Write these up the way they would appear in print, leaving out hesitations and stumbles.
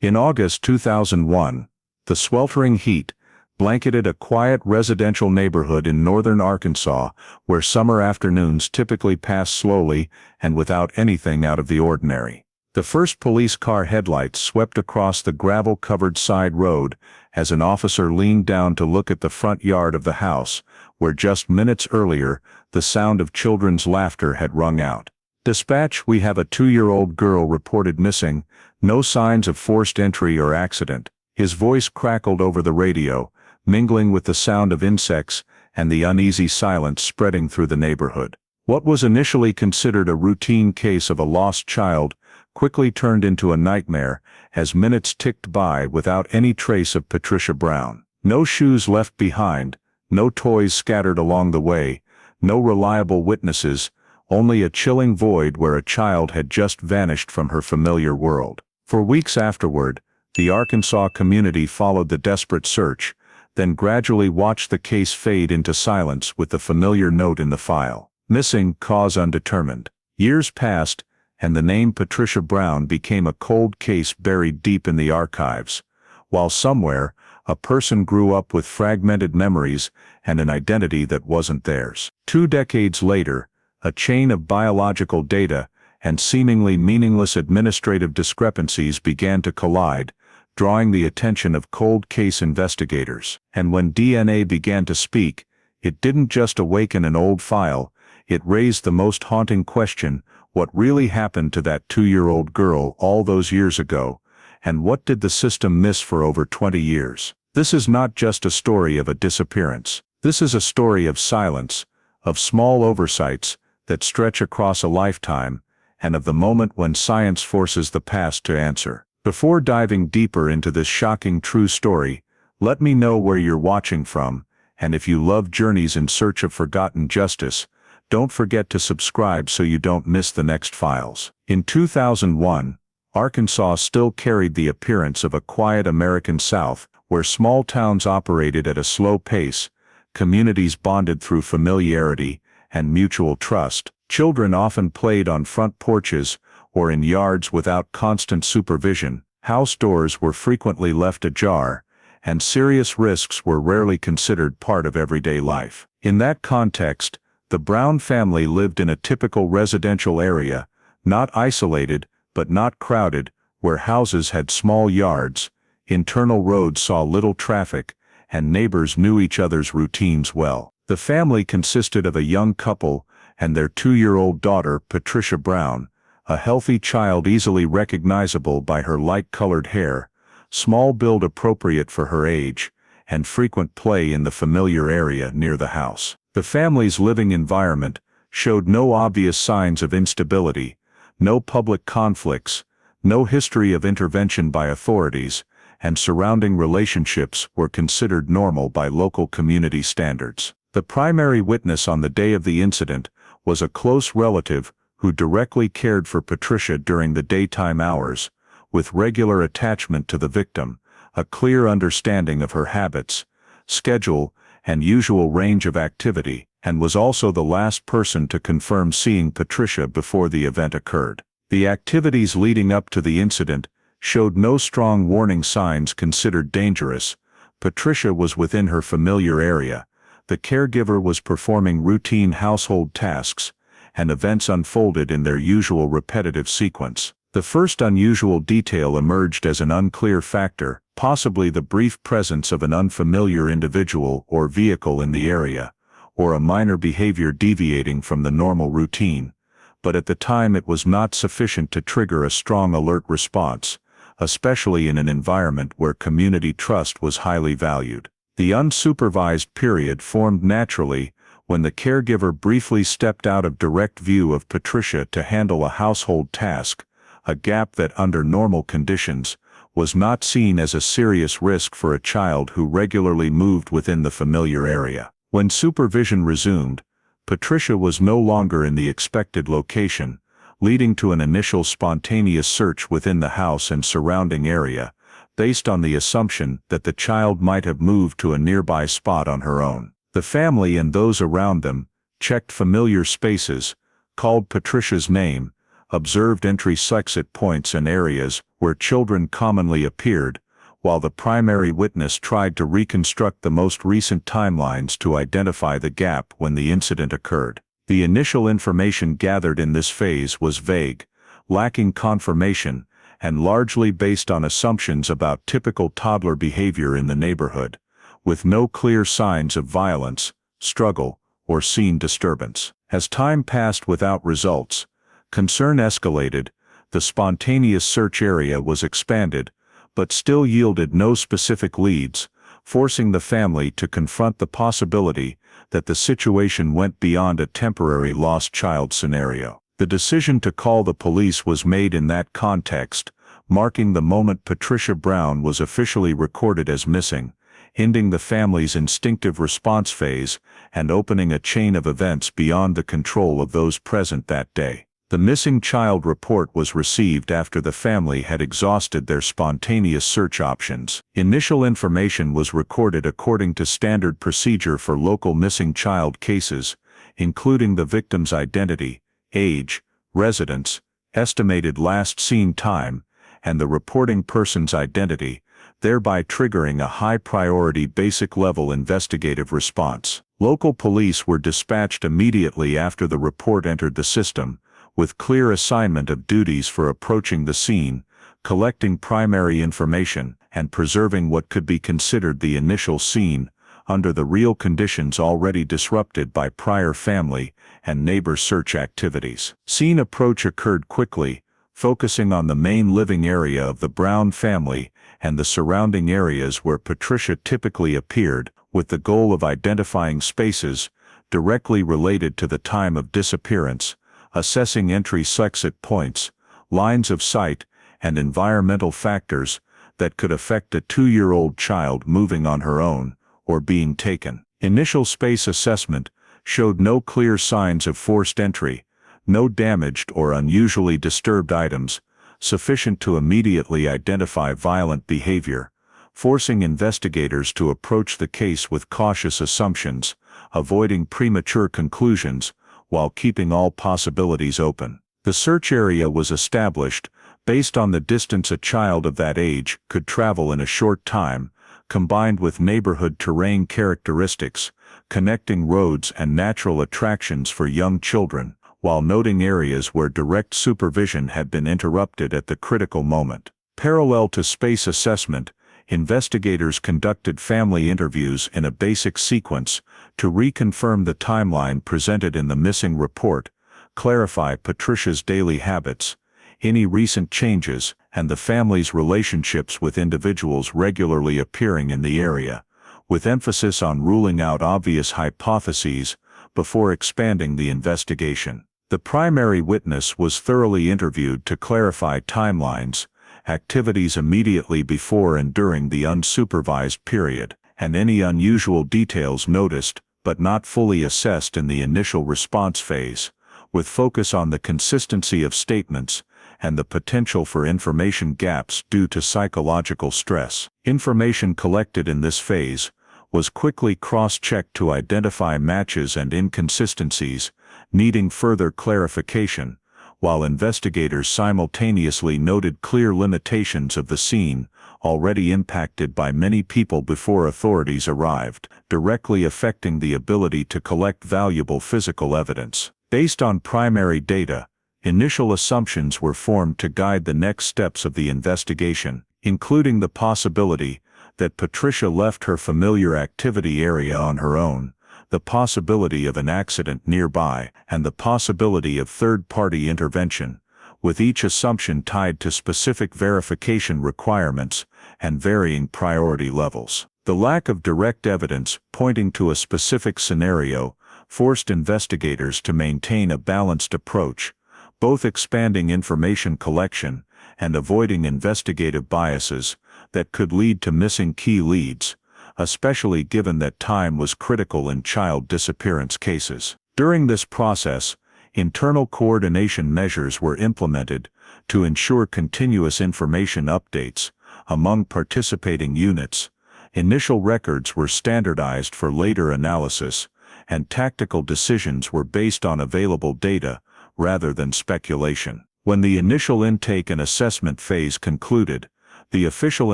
In August 2001, the sweltering heat blanketed a quiet residential neighborhood in northern Arkansas where summer afternoons typically pass slowly and without anything out of the ordinary. The first police car headlights swept across the gravel-covered side road as an officer leaned down to look at the front yard of the house, where just minutes earlier the sound of children's laughter had rung out. "Dispatch, we have a 2-year-old girl reported missing, no signs of forced entry or accident." His voice crackled over the radio, mingling with the sound of insects and the uneasy silence spreading through the neighborhood. What was initially considered a routine case of a lost child quickly turned into a nightmare as minutes ticked by without any trace of Patricia Brown. No shoes left behind, no toys scattered along the way, no reliable witnesses, only a chilling void where a child had just vanished from her familiar world. For weeks afterward, the Arkansas community followed the desperate search, then gradually watched the case fade into silence with the familiar note in the file: "Missing, cause undetermined." Years passed, and the name Patricia Brown became a cold case buried deep in the archives, while somewhere, a person grew up with fragmented memories and an identity that wasn't theirs. 2 decades later, a chain of biological data and seemingly meaningless administrative discrepancies began to collide, drawing the attention of cold case investigators. And when DNA began to speak, it didn't just awaken an old file, it raised the most haunting question: what really happened to that 2-year-old girl all those years ago, and what did the system miss for over 20 years? This is not just a story of a disappearance. This is a story of silence, of small oversights that stretch across a lifetime, and of the moment when science forces the past to answer. Before diving deeper into this shocking true story, let me know where you're watching from, and if you love journeys in search of forgotten justice, don't forget to subscribe so you don't miss the next files. In 2001, Arkansas still carried the appearance of a quiet American South, where small towns operated at a slow pace, communities bonded through familiarity and mutual trust. Children often played on front porches or in yards without constant supervision. House doors were frequently left ajar, and serious risks were rarely considered part of everyday life. In that context, the Brown family lived in a typical residential area, not isolated, but not crowded, where houses had small yards, internal roads saw little traffic, and neighbors knew each other's routines well. The family consisted of a young couple and their 2-year-old daughter, Patricia Brown, a healthy child easily recognizable by her light-colored hair, small build appropriate for her age, and frequent play in the familiar area near the house. The family's living environment showed no obvious signs of instability, no public conflicts, no history of intervention by authorities, and surrounding relationships were considered normal by local community standards. The primary witness on the day of the incident was a close relative who directly cared for Patricia during the daytime hours, with regular attachment to the victim, a clear understanding of her habits, schedule, and usual range of activity, and was also the last person to confirm seeing Patricia before the event occurred. The activities leading up to the incident showed no strong warning signs considered dangerous. Patricia was within her familiar area, the caregiver was performing routine household tasks, and events unfolded in their usual repetitive sequence. The first unusual detail emerged as an unclear factor, possibly the brief presence of an unfamiliar individual or vehicle in the area, or a minor behavior deviating from the normal routine, but at the time it was not sufficient to trigger a strong alert response, especially in an environment where community trust was highly valued. The unsupervised period formed naturally when the caregiver briefly stepped out of direct view of Patricia to handle a household task, a gap that under normal conditions was not seen as a serious risk for a child who regularly moved within the familiar area. When supervision resumed, Patricia was no longer in the expected location, leading to an initial spontaneous search within the house and surrounding area, based on the assumption that the child might have moved to a nearby spot on her own. The family and those around them checked familiar spaces, called Patricia's name, observed entry-exit points and areas where children commonly appeared, while the primary witness tried to reconstruct the most recent timelines to identify the gap when the incident occurred. The initial information gathered in this phase was vague, lacking confirmation, and largely based on assumptions about typical toddler behavior in the neighborhood, with no clear signs of violence, struggle, or scene disturbance. As time passed without results, concern escalated. The spontaneous search area was expanded, but still yielded no specific leads, forcing the family to confront the possibility that the situation went beyond a temporary lost child scenario. The decision to call the police was made in that context, marking the moment Patricia Brown was officially recorded as missing, ending the family's instinctive response phase and opening a chain of events beyond the control of those present that day. The missing child report was received after the family had exhausted their spontaneous search options. Initial information was recorded according to standard procedure for local missing child cases, including the victim's identity, age, residence, estimated last seen time, and the reporting person's identity, thereby triggering a high-priority basic-level investigative response. Local police were dispatched immediately after the report entered the system, with clear assignment of duties for approaching the scene, collecting primary information, and preserving what could be considered the initial scene, under the real conditions already disrupted by prior family and neighbor search activities. Scene approach occurred quickly, focusing on the main living area of the Brown family and the surrounding areas where Patricia typically appeared, with the goal of identifying spaces directly related to the time of disappearance, assessing entry-exit points, lines of sight, and environmental factors that could affect a 2-year-old child moving on her own or being taken. Initial space assessment showed no clear signs of forced entry, no damaged or unusually disturbed items, sufficient to immediately identify violent behavior, forcing investigators to approach the case with cautious assumptions, avoiding premature conclusions, while keeping all possibilities open. The search area was established based on the distance a child of that age could travel in a short time, combined with neighborhood terrain characteristics, connecting roads and natural attractions for young children, while noting areas where direct supervision had been interrupted at the critical moment. Parallel to space assessment, investigators conducted family interviews in a basic sequence to reconfirm the timeline presented in the missing report, clarify Patricia's daily habits, any recent changes, and the family's relationships with individuals regularly appearing in the area, with emphasis on ruling out obvious hypotheses before expanding the investigation. The primary witness was thoroughly interviewed to clarify timelines, activities immediately before and during the unsupervised period, and any unusual details noticed but not fully assessed in the initial response phase, with focus on the consistency of statements and the potential for information gaps due to psychological stress. Information collected in this phase was quickly cross-checked to identify matches and inconsistencies, needing further clarification, while investigators simultaneously noted clear limitations of the scene, already impacted by many people before authorities arrived, directly affecting the ability to collect valuable physical evidence. Based on primary data, initial assumptions were formed to guide the next steps of the investigation, including the possibility that Patricia left her familiar activity area on her own, the possibility of an accident nearby, and the possibility of third-party intervention, with each assumption tied to specific verification requirements and varying priority levels. The lack of direct evidence pointing to a specific scenario forced investigators to maintain a balanced approach, both expanding information collection and avoiding investigative biases that could lead to missing key leads, especially given that time was critical in child disappearance cases. During this process, internal coordination measures were implemented to ensure continuous information updates among participating units. Initial records were standardized for later analysis, and tactical decisions were based on available data rather than speculation. When the initial intake and assessment phase concluded, the official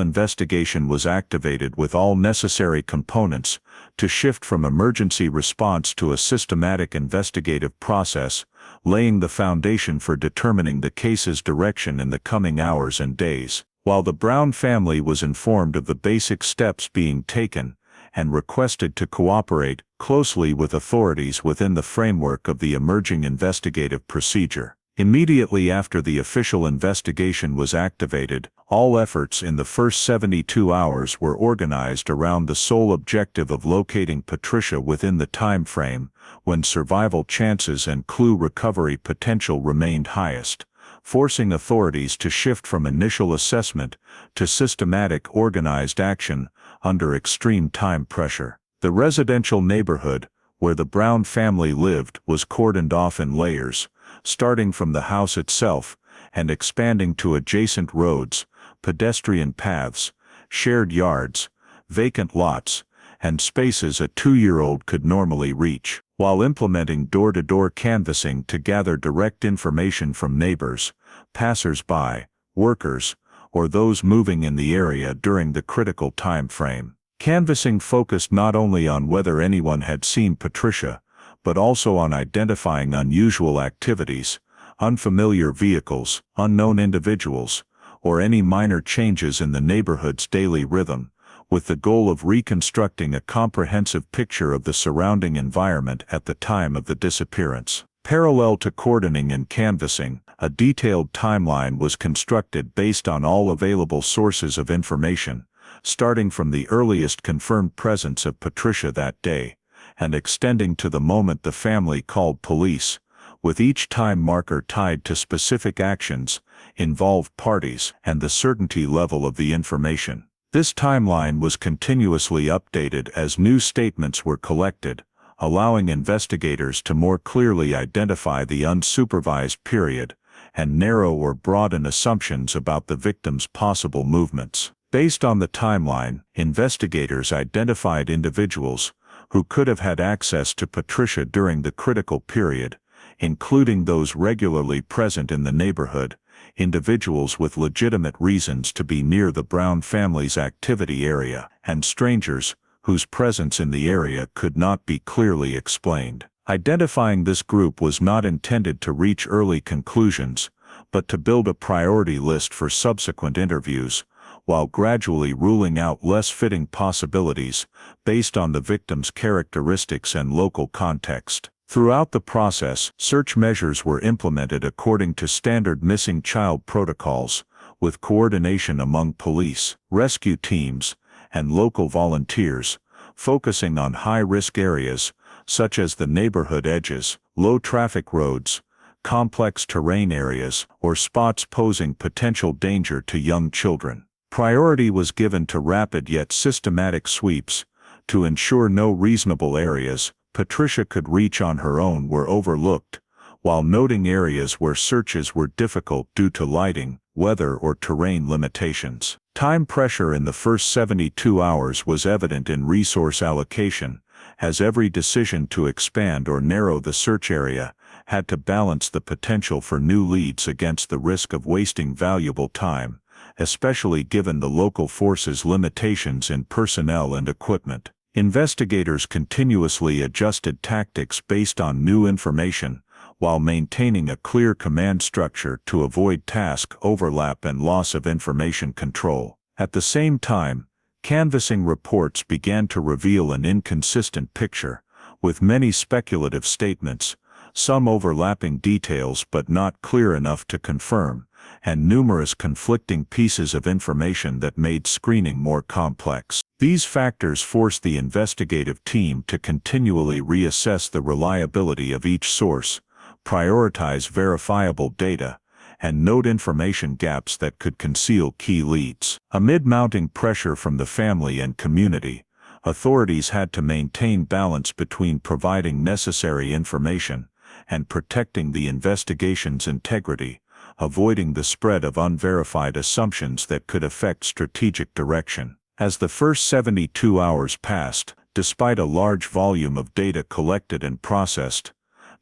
investigation was activated with all necessary components to shift from emergency response to a systematic investigative process, laying the foundation for determining the case's direction in the coming hours and days. While the Brown family was informed of the basic steps being taken and requested to cooperate closely with authorities within the framework of the emerging investigative procedure. Immediately after the official investigation was activated, all efforts in the first 72 hours were organized around the sole objective of locating Patricia within the time frame when survival chances and clue recovery potential remained highest, forcing authorities to shift from initial assessment to systematic organized action under extreme time pressure. The residential neighborhood, where the Brown family lived, was cordoned off in layers, starting from the house itself and expanding to adjacent roads, pedestrian paths, shared yards, vacant lots, and spaces a 2-year-old could normally reach. While implementing door-to-door canvassing to gather direct information from neighbors, passers-by, workers, or those moving in the area during the critical time frame. Canvassing focused not only on whether anyone had seen Patricia, but also on identifying unusual activities, unfamiliar vehicles, unknown individuals, or any minor changes in the neighborhood's daily rhythm, with the goal of reconstructing a comprehensive picture of the surrounding environment at the time of the disappearance. Parallel to cordoning and canvassing, a detailed timeline was constructed based on all available sources of information, starting from the earliest confirmed presence of Patricia that day, and extending to the moment the family called police, with each time marker tied to specific actions, involved parties, and the certainty level of the information. This timeline was continuously updated as new statements were collected, allowing investigators to more clearly identify the unsupervised period and narrow or broaden assumptions about the victim's possible movements. Based on the timeline, investigators identified individuals who could have had access to Patricia during the critical period, including those regularly present in the neighborhood, individuals with legitimate reasons to be near the Brown family's activity area, and strangers whose presence in the area could not be clearly explained. Identifying this group was not intended to reach early conclusions, but to build a priority list for subsequent interviews, while gradually ruling out less fitting possibilities based on the victim's characteristics and local context. Throughout the process, search measures were implemented according to standard missing child protocols, with coordination among police, rescue teams, and local volunteers, focusing on high-risk areas such as the neighborhood edges, low-traffic roads, complex terrain areas, or spots posing potential danger to young children. Priority was given to rapid yet systematic sweeps to ensure no reasonable areas Patricia could reach on her own were overlooked, while noting areas where searches were difficult due to lighting, weather, or terrain limitations. Time pressure in the first 72 hours was evident in resource allocation, as every decision to expand or narrow the search area had to balance the potential for new leads against the risk of wasting valuable time, especially given the local force's limitations in personnel and equipment. Investigators continuously adjusted tactics based on new information, while maintaining a clear command structure to avoid task overlap and loss of information control. At the same time, canvassing reports began to reveal an inconsistent picture, with many speculative statements, some overlapping details but not clear enough to confirm, and numerous conflicting pieces of information that made screening more complex. These factors forced the investigative team to continually reassess the reliability of each source, prioritize verifiable data, and note information gaps that could conceal key leads. Amid mounting pressure from the family and community, authorities had to maintain balance between providing necessary information and protecting the investigation's integrity, avoiding the spread of unverified assumptions that could affect strategic direction. As the first 72 hours passed, despite a large volume of data collected and processed,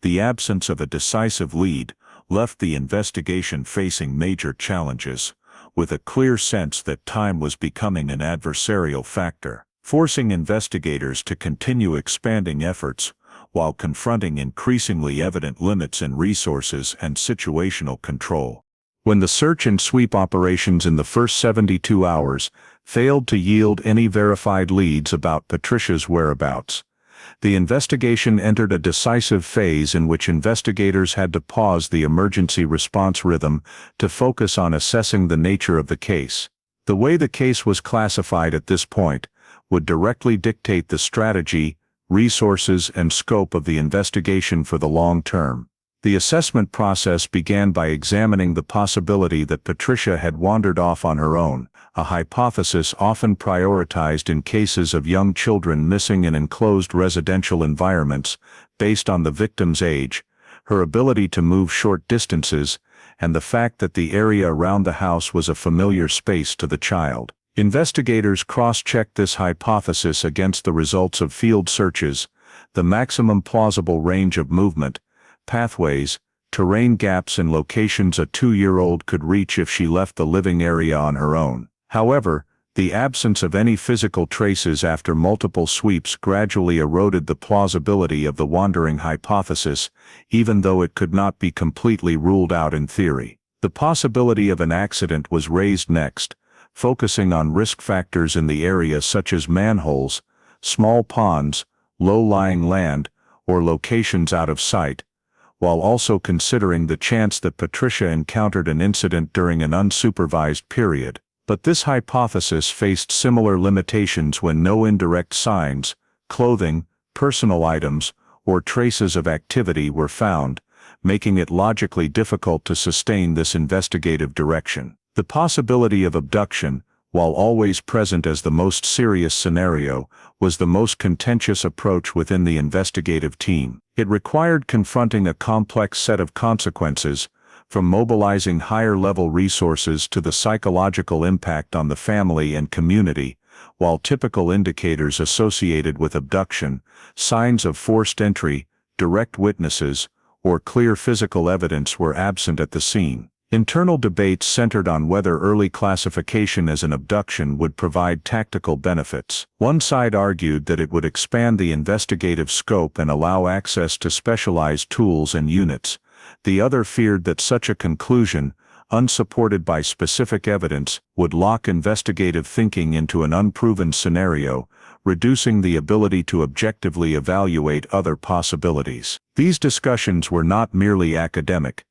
the absence of a decisive lead left the investigation facing major challenges, with a clear sense that time was becoming an adversarial factor, forcing investigators to continue expanding efforts while confronting increasingly evident limits in resources and situational control. When the search and sweep operations in the first 72 hours failed to yield any verified leads about Patricia's whereabouts, the investigation entered a decisive phase in which investigators had to pause the emergency response rhythm to focus on assessing the nature of the case. The way the case was classified at this point would directly dictate the strategy, resources, and scope of the investigation for the long term. The assessment process began by examining the possibility that Patricia had wandered off on her own, a hypothesis often prioritized in cases of young children missing in enclosed residential environments, based on the victim's age, her ability to move short distances, and the fact that the area around the house was a familiar space to the child. Investigators cross-checked this hypothesis against the results of field searches, the maximum plausible range of movement, pathways, terrain gaps, and locations a 2-year-old could reach if she left the living area on her own. However, the absence of any physical traces after multiple sweeps gradually eroded the plausibility of the wandering hypothesis, even though it could not be completely ruled out in theory. The possibility of an accident was raised next, focusing on risk factors in the area such as manholes, small ponds, low-lying land, or locations out of sight, while also considering the chance that Patricia encountered an incident during an unsupervised period. But this hypothesis faced similar limitations when no indirect signs, clothing, personal items, or traces of activity were found, making it logically difficult to sustain this investigative direction. The possibility of abduction, while always present as the most serious scenario, was the most contentious approach within the investigative team. It required confronting a complex set of consequences, from mobilizing higher-level resources to the psychological impact on the family and community, while typical indicators associated with abduction, signs of forced entry, direct witnesses, or clear physical evidence were absent at the scene. Internal debates centered on whether early classification as an abduction would provide tactical benefits. One side argued that it would expand the investigative scope and allow access to specialized tools and units. The other feared that such a conclusion, unsupported by specific evidence, would lock investigative thinking into an unproven scenario, reducing the ability to objectively evaluate other possibilities. These discussions were not merely academic.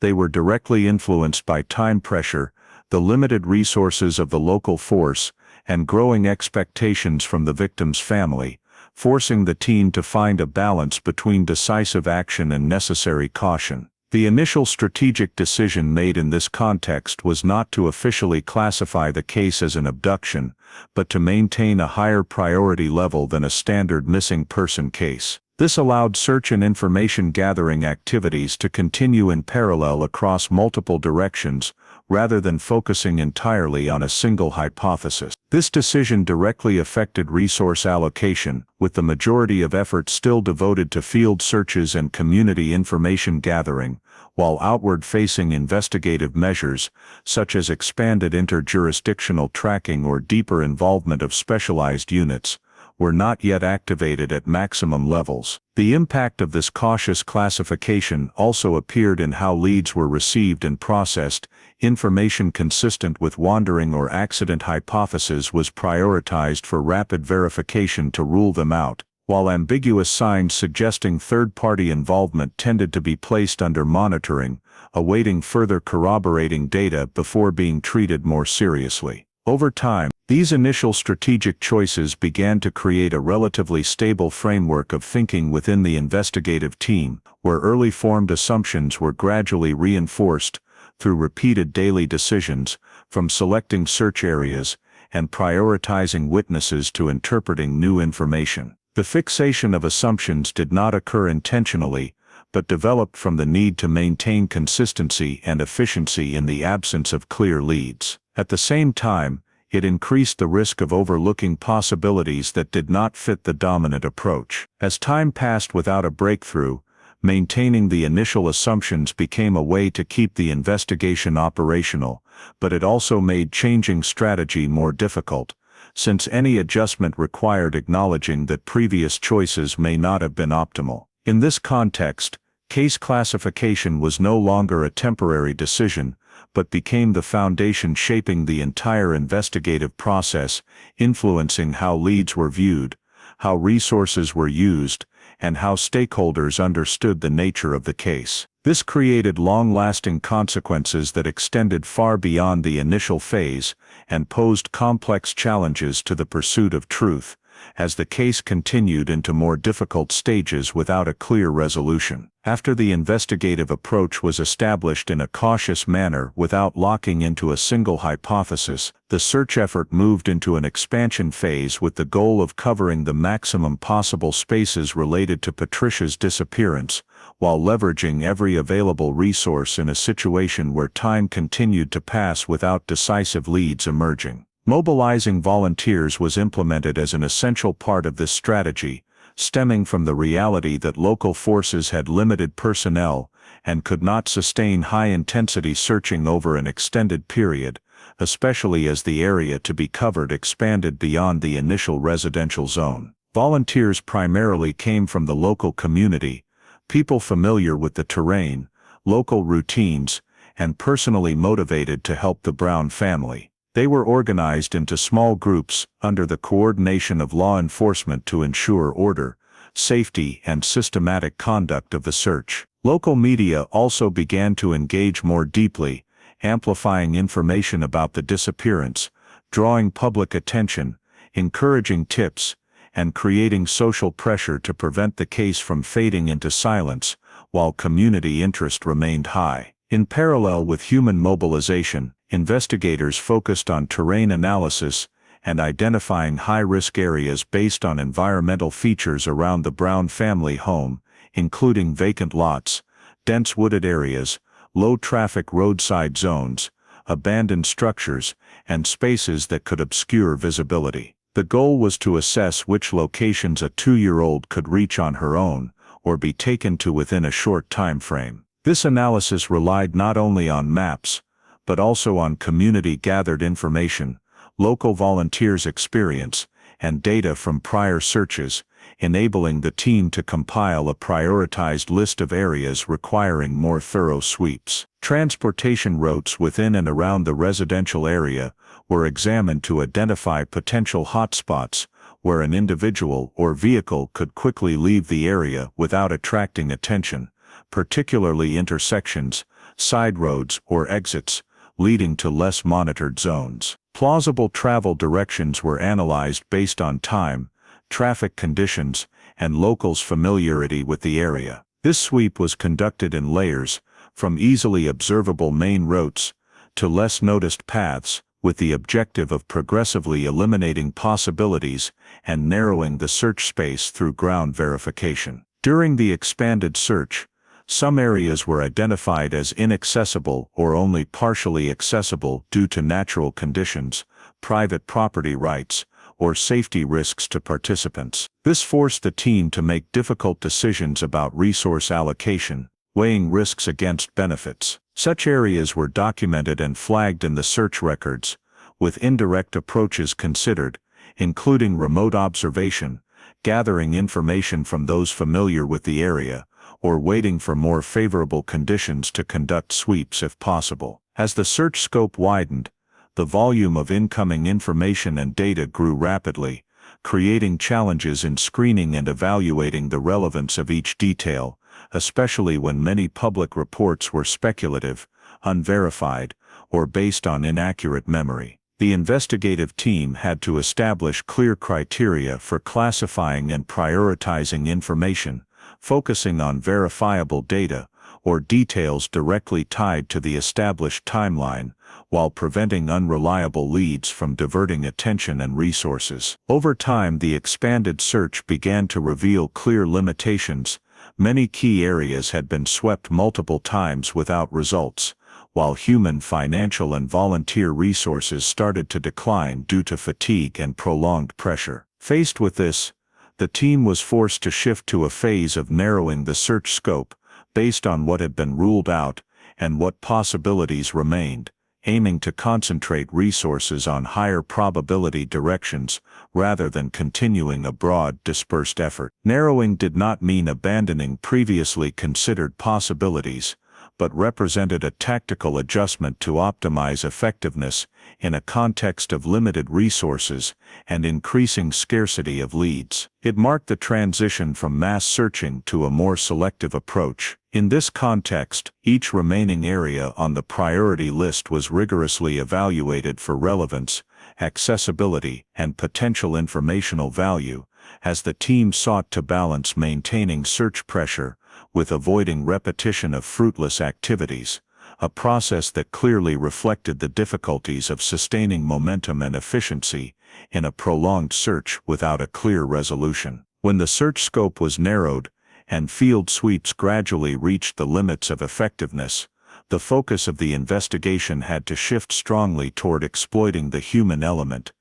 They were directly influenced by time pressure, the limited resources of the local force, and growing expectations from the victim's family, forcing the team to find a balance between decisive action and necessary caution. The initial strategic decision made in this context was not to officially classify the case as an abduction, but to maintain a higher priority level than a standard missing person case. This allowed search and information gathering activities to continue in parallel across multiple directions, rather than focusing entirely on a single hypothesis. This decision directly affected resource allocation, with the majority of effort still devoted to field searches and community information gathering, while outward-facing investigative measures, such as expanded interjurisdictional tracking or deeper involvement of specialized units, were not yet activated at maximum levels. The impact of this cautious classification also appeared in how leads were received and processed. Information consistent with wandering or accident hypotheses was prioritized for rapid verification to rule them out, while ambiguous signs suggesting third-party involvement tended to be placed under monitoring, awaiting further corroborating data before being treated more seriously. Over time, these initial strategic choices began to create a relatively stable framework of thinking within the investigative team, where early formed assumptions were gradually reinforced through repeated daily decisions, from selecting search areas and prioritizing witnesses to interpreting new information. The fixation of assumptions did not occur intentionally, but developed from the need to maintain consistency and efficiency in the absence of clear leads. At the same time, it increased the risk of overlooking possibilities that did not fit the dominant approach. As time passed without a breakthrough, Maintaining the initial assumptions became a way to keep the investigation operational, but it also made changing strategy more difficult, since any adjustment required acknowledging that previous choices may not have been optimal. In this context, case classification was no longer a temporary decision, but became the foundation shaping the entire investigative process, influencing how leads were viewed, how resources were used, and how stakeholders understood the nature of the case. This created long-lasting consequences that extended far beyond the initial phase and posed complex challenges to the pursuit of truth, as the case continued into more difficult stages without a clear resolution. After the investigative approach was established in a cautious manner without locking into a single hypothesis, the search effort moved into an expansion phase with the goal of covering the maximum possible spaces related to Patricia's disappearance, while leveraging every available resource in a situation where time continued to pass without decisive leads emerging. Mobilizing volunteers was implemented as an essential part of this strategy, stemming from the reality that local forces had limited personnel and could not sustain high-intensity searching over an extended period, especially as the area to be covered expanded beyond the initial residential zone. Volunteers primarily came from the local community, people familiar with the terrain, local routines, and personally motivated to help the Brown family. They were organized into small groups under the coordination of law enforcement to ensure order, safety, and systematic conduct of the search. Local media also began to engage more deeply, amplifying information about the disappearance, drawing public attention, encouraging tips, and creating social pressure to prevent the case from fading into silence, while community interest remained high. In parallel with human mobilization, investigators focused on terrain analysis and identifying high-risk areas based on environmental features around the Brown family home, including vacant lots, dense wooded areas, low-traffic roadside zones, abandoned structures, and spaces that could obscure visibility. The goal was to assess which locations a 2-year-old could reach on her own, or be taken to within a short time frame. This analysis relied not only on maps, but also on community-gathered information, local volunteers' experience, and data from prior searches, enabling the team to compile a prioritized list of areas requiring more thorough sweeps. Transportation routes within and around the residential area were examined to identify potential hotspots where an individual or vehicle could quickly leave the area without attracting attention, particularly intersections, side roads, or exits, leading to less monitored zones. Plausible travel directions were analyzed based on time, traffic conditions, and locals' familiarity with the area. This sweep was conducted in layers, from easily observable main routes to less noticed paths, with the objective of progressively eliminating possibilities and narrowing the search space through ground verification. During the expanded search, some areas were identified as inaccessible or only partially accessible due to natural conditions, private property rights, or safety risks to participants. This forced the team to make difficult decisions about resource allocation, weighing risks against benefits. Such areas were documented and flagged in the search records, with indirect approaches considered, including remote observation, gathering information from those familiar with the area, or waiting for more favorable conditions to conduct sweeps if possible. As the search scope widened, the volume of incoming information and data grew rapidly, creating challenges in screening and evaluating the relevance of each detail, especially when many public reports were speculative, unverified, or based on inaccurate memory. The investigative team had to establish clear criteria for classifying and prioritizing information, focusing on verifiable data or details directly tied to the established timeline, while preventing unreliable leads from diverting attention and resources. Over time, the expanded search began to reveal clear limitations. Many key areas had been swept multiple times without results, while human, financial, and volunteer resources started to decline due to fatigue and prolonged pressure. Faced with this, The team was forced to shift to a phase of narrowing the search scope, based on what had been ruled out and what possibilities remained, aiming to concentrate resources on higher probability directions rather than continuing a broad, dispersed effort. Narrowing did not mean abandoning previously considered possibilities, but represented a tactical adjustment to optimize effectiveness in a context of limited resources and increasing scarcity of leads. It marked the transition from mass searching to a more selective approach. In this context, each remaining area on the priority list was rigorously evaluated for relevance, accessibility, and potential informational value, as the team sought to balance maintaining search pressure with avoiding repetition of fruitless activities, a process that clearly reflected the difficulties of sustaining momentum and efficiency in a prolonged search without a clear resolution. When the search scope was narrowed and field sweeps gradually reached the limits of effectiveness, the focus of the investigation had to shift strongly toward exploiting the human element,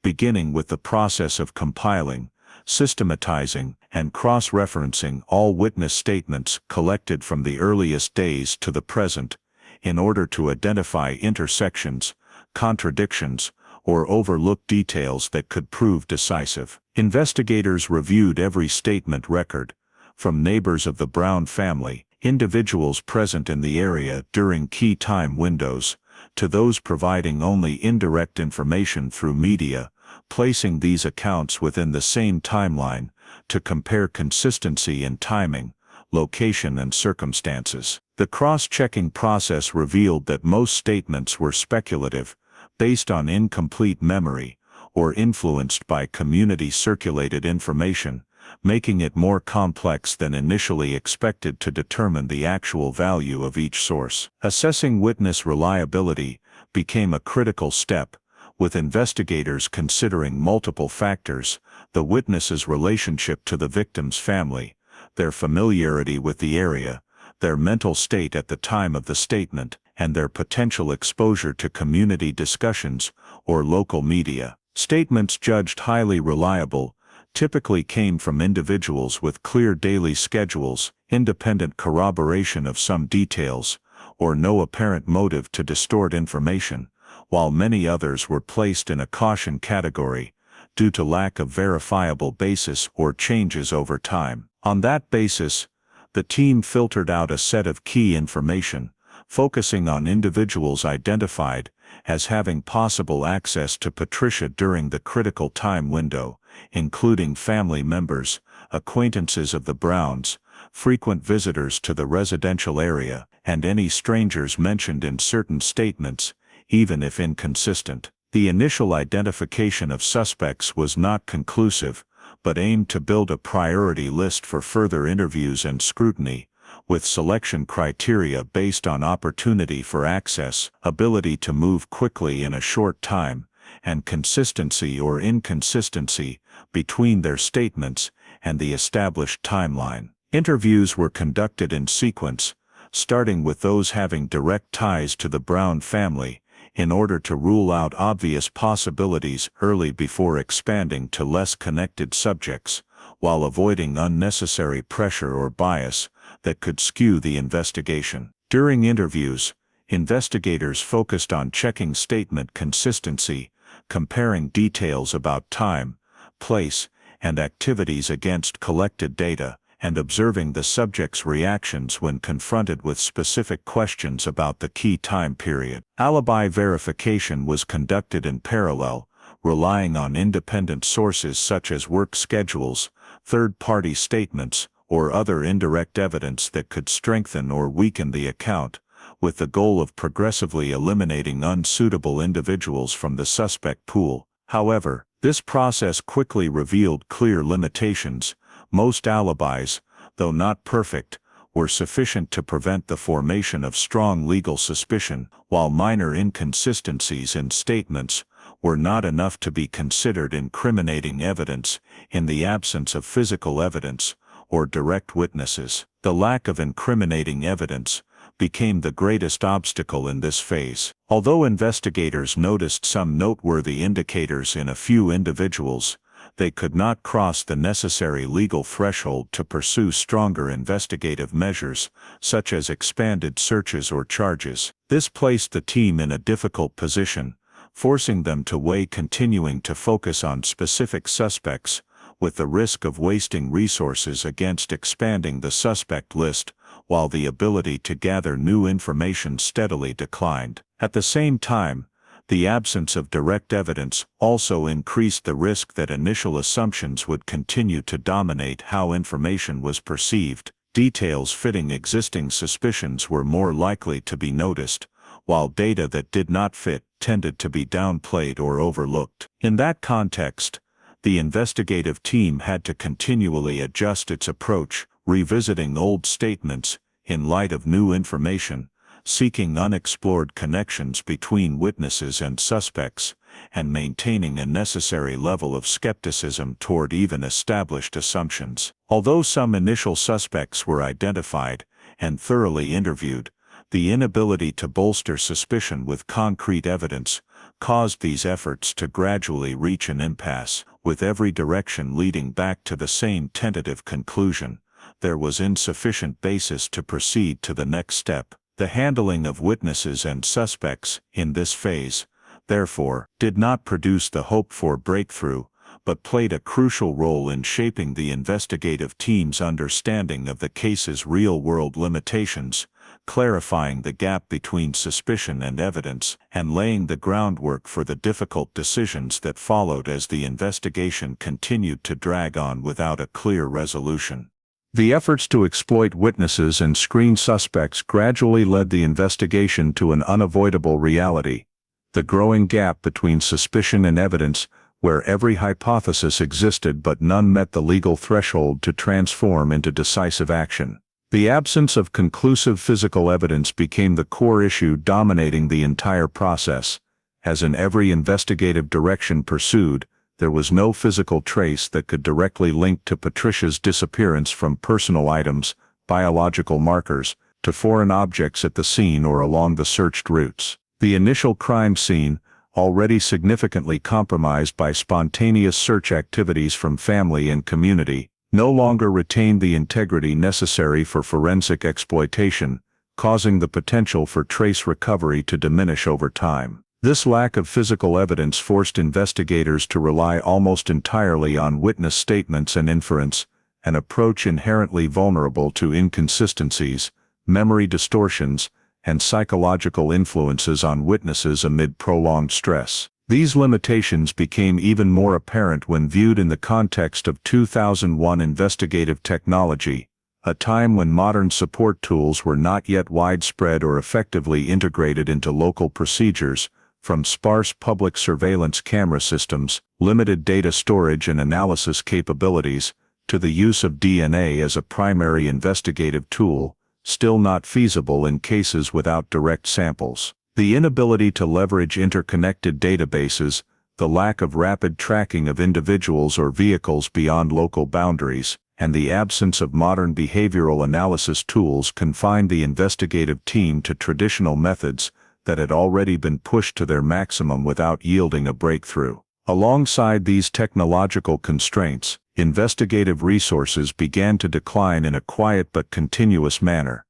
beginning with the process of compiling, systematizing, and cross-referencing all witness statements collected from the earliest days to the present, in order to identify intersections, contradictions, or overlooked details that could prove decisive. Investigators reviewed every statement record, from neighbors of the Brown family, individuals present in the area during key time windows, to those providing only indirect information through media, placing these accounts within the same timeline to compare consistency in timing, location, and circumstances. The cross-checking process revealed that most statements were speculative, based on incomplete memory, or influenced by community-circulated information, making it more complex than initially expected to determine the actual value of each source. Assessing witness reliability became a critical step, with investigators considering multiple factors: the witness's relationship to the victim's family, their familiarity with the area, their mental state at the time of the statement, and their potential exposure to community discussions or local media. Statements judged highly reliable typically came from individuals with clear daily schedules, independent corroboration of some details, or no apparent motive to distort information, while many others were placed in a caution category due to lack of verifiable basis or changes over time. On that basis, the team filtered out a set of key information, focusing on individuals identified as having possible access to Patricia during the critical time window, including family members, acquaintances of the Browns, frequent visitors to the residential area, and any strangers mentioned in certain statements, even if inconsistent. The initial identification of suspects was not conclusive, but aimed to build a priority list for further interviews and scrutiny, with selection criteria based on opportunity for access, ability to move quickly in a short time, and consistency or inconsistency between their statements and the established timeline. Interviews were conducted in sequence, starting with those having direct ties to the Brown family, in order to rule out obvious possibilities early before expanding to less connected subjects, while avoiding unnecessary pressure or bias that could skew the investigation. During interviews, investigators focused on checking statement consistency, comparing details about time, place, and activities against collected data, and observing the subject's reactions when confronted with specific questions about the key time period. Alibi verification was conducted in parallel, relying on independent sources such as work schedules, third-party statements, or other indirect evidence that could strengthen or weaken the account, with the goal of progressively eliminating unsuitable individuals from the suspect pool. However, this process quickly revealed clear limitations. Most alibis, though not perfect, were sufficient to prevent the formation of strong legal suspicion, while minor inconsistencies in statements were not enough to be considered incriminating evidence in the absence of physical evidence or direct witnesses. The lack of incriminating evidence became the greatest obstacle in this phase. Although investigators noticed some noteworthy indicators in a few individuals, they could not cross the necessary legal threshold to pursue stronger investigative measures, such as expanded searches or charges. This placed the team in a difficult position, forcing them to weigh continuing to focus on specific suspects, with the risk of wasting resources against expanding the suspect list, while the ability to gather new information steadily declined. At the same time, the absence of direct evidence also increased the risk that initial assumptions would continue to dominate how information was perceived. Details fitting existing suspicions were more likely to be noticed, while data that did not fit tended to be downplayed or overlooked. In that context, the investigative team had to continually adjust its approach, revisiting old statements in light of new information, seeking unexplored connections between witnesses and suspects, and maintaining a necessary level of skepticism toward even established assumptions. Although some initial suspects were identified and thoroughly interviewed, the inability to bolster suspicion with concrete evidence caused these efforts to gradually reach an impasse, with every direction leading back to the same tentative conclusion. There was insufficient basis to proceed to the next step. The handling of witnesses and suspects in this phase, therefore, did not produce the hoped-for breakthrough, but played a crucial role in shaping the investigative team's understanding of the case's real-world limitations, clarifying the gap between suspicion and evidence, and laying the groundwork for the difficult decisions that followed as the investigation continued to drag on without a clear resolution. The efforts to exploit witnesses and screen suspects gradually led the investigation to an unavoidable reality: the growing gap between suspicion and evidence, where every hypothesis existed but none met the legal threshold to transform into decisive action. The absence of conclusive physical evidence became the core issue dominating the entire process. As in every investigative direction pursued, there was no physical trace that could directly link to Patricia's disappearance, from personal items, biological markers, to foreign objects at the scene or along the searched routes. The initial crime scene, already significantly compromised by spontaneous search activities from family and community, no longer retained the integrity necessary for forensic exploitation, causing the potential for trace recovery to diminish over time. This lack of physical evidence forced investigators to rely almost entirely on witness statements and inference, an approach inherently vulnerable to inconsistencies, memory distortions, and psychological influences on witnesses amid prolonged stress. These limitations became even more apparent when viewed in the context of 2001 investigative technology, a time when modern support tools were not yet widespread or effectively integrated into local procedures. From sparse public surveillance camera systems, limited data storage and analysis capabilities, to the use of DNA as a primary investigative tool, still not feasible in cases without direct samples. The inability to leverage interconnected databases, the lack of rapid tracking of individuals or vehicles beyond local boundaries, and the absence of modern behavioral analysis tools confined the investigative team to traditional methods that had already been pushed to their maximum without yielding a breakthrough. Alongside these technological constraints, investigative resources began to decline in a quiet but continuous manner,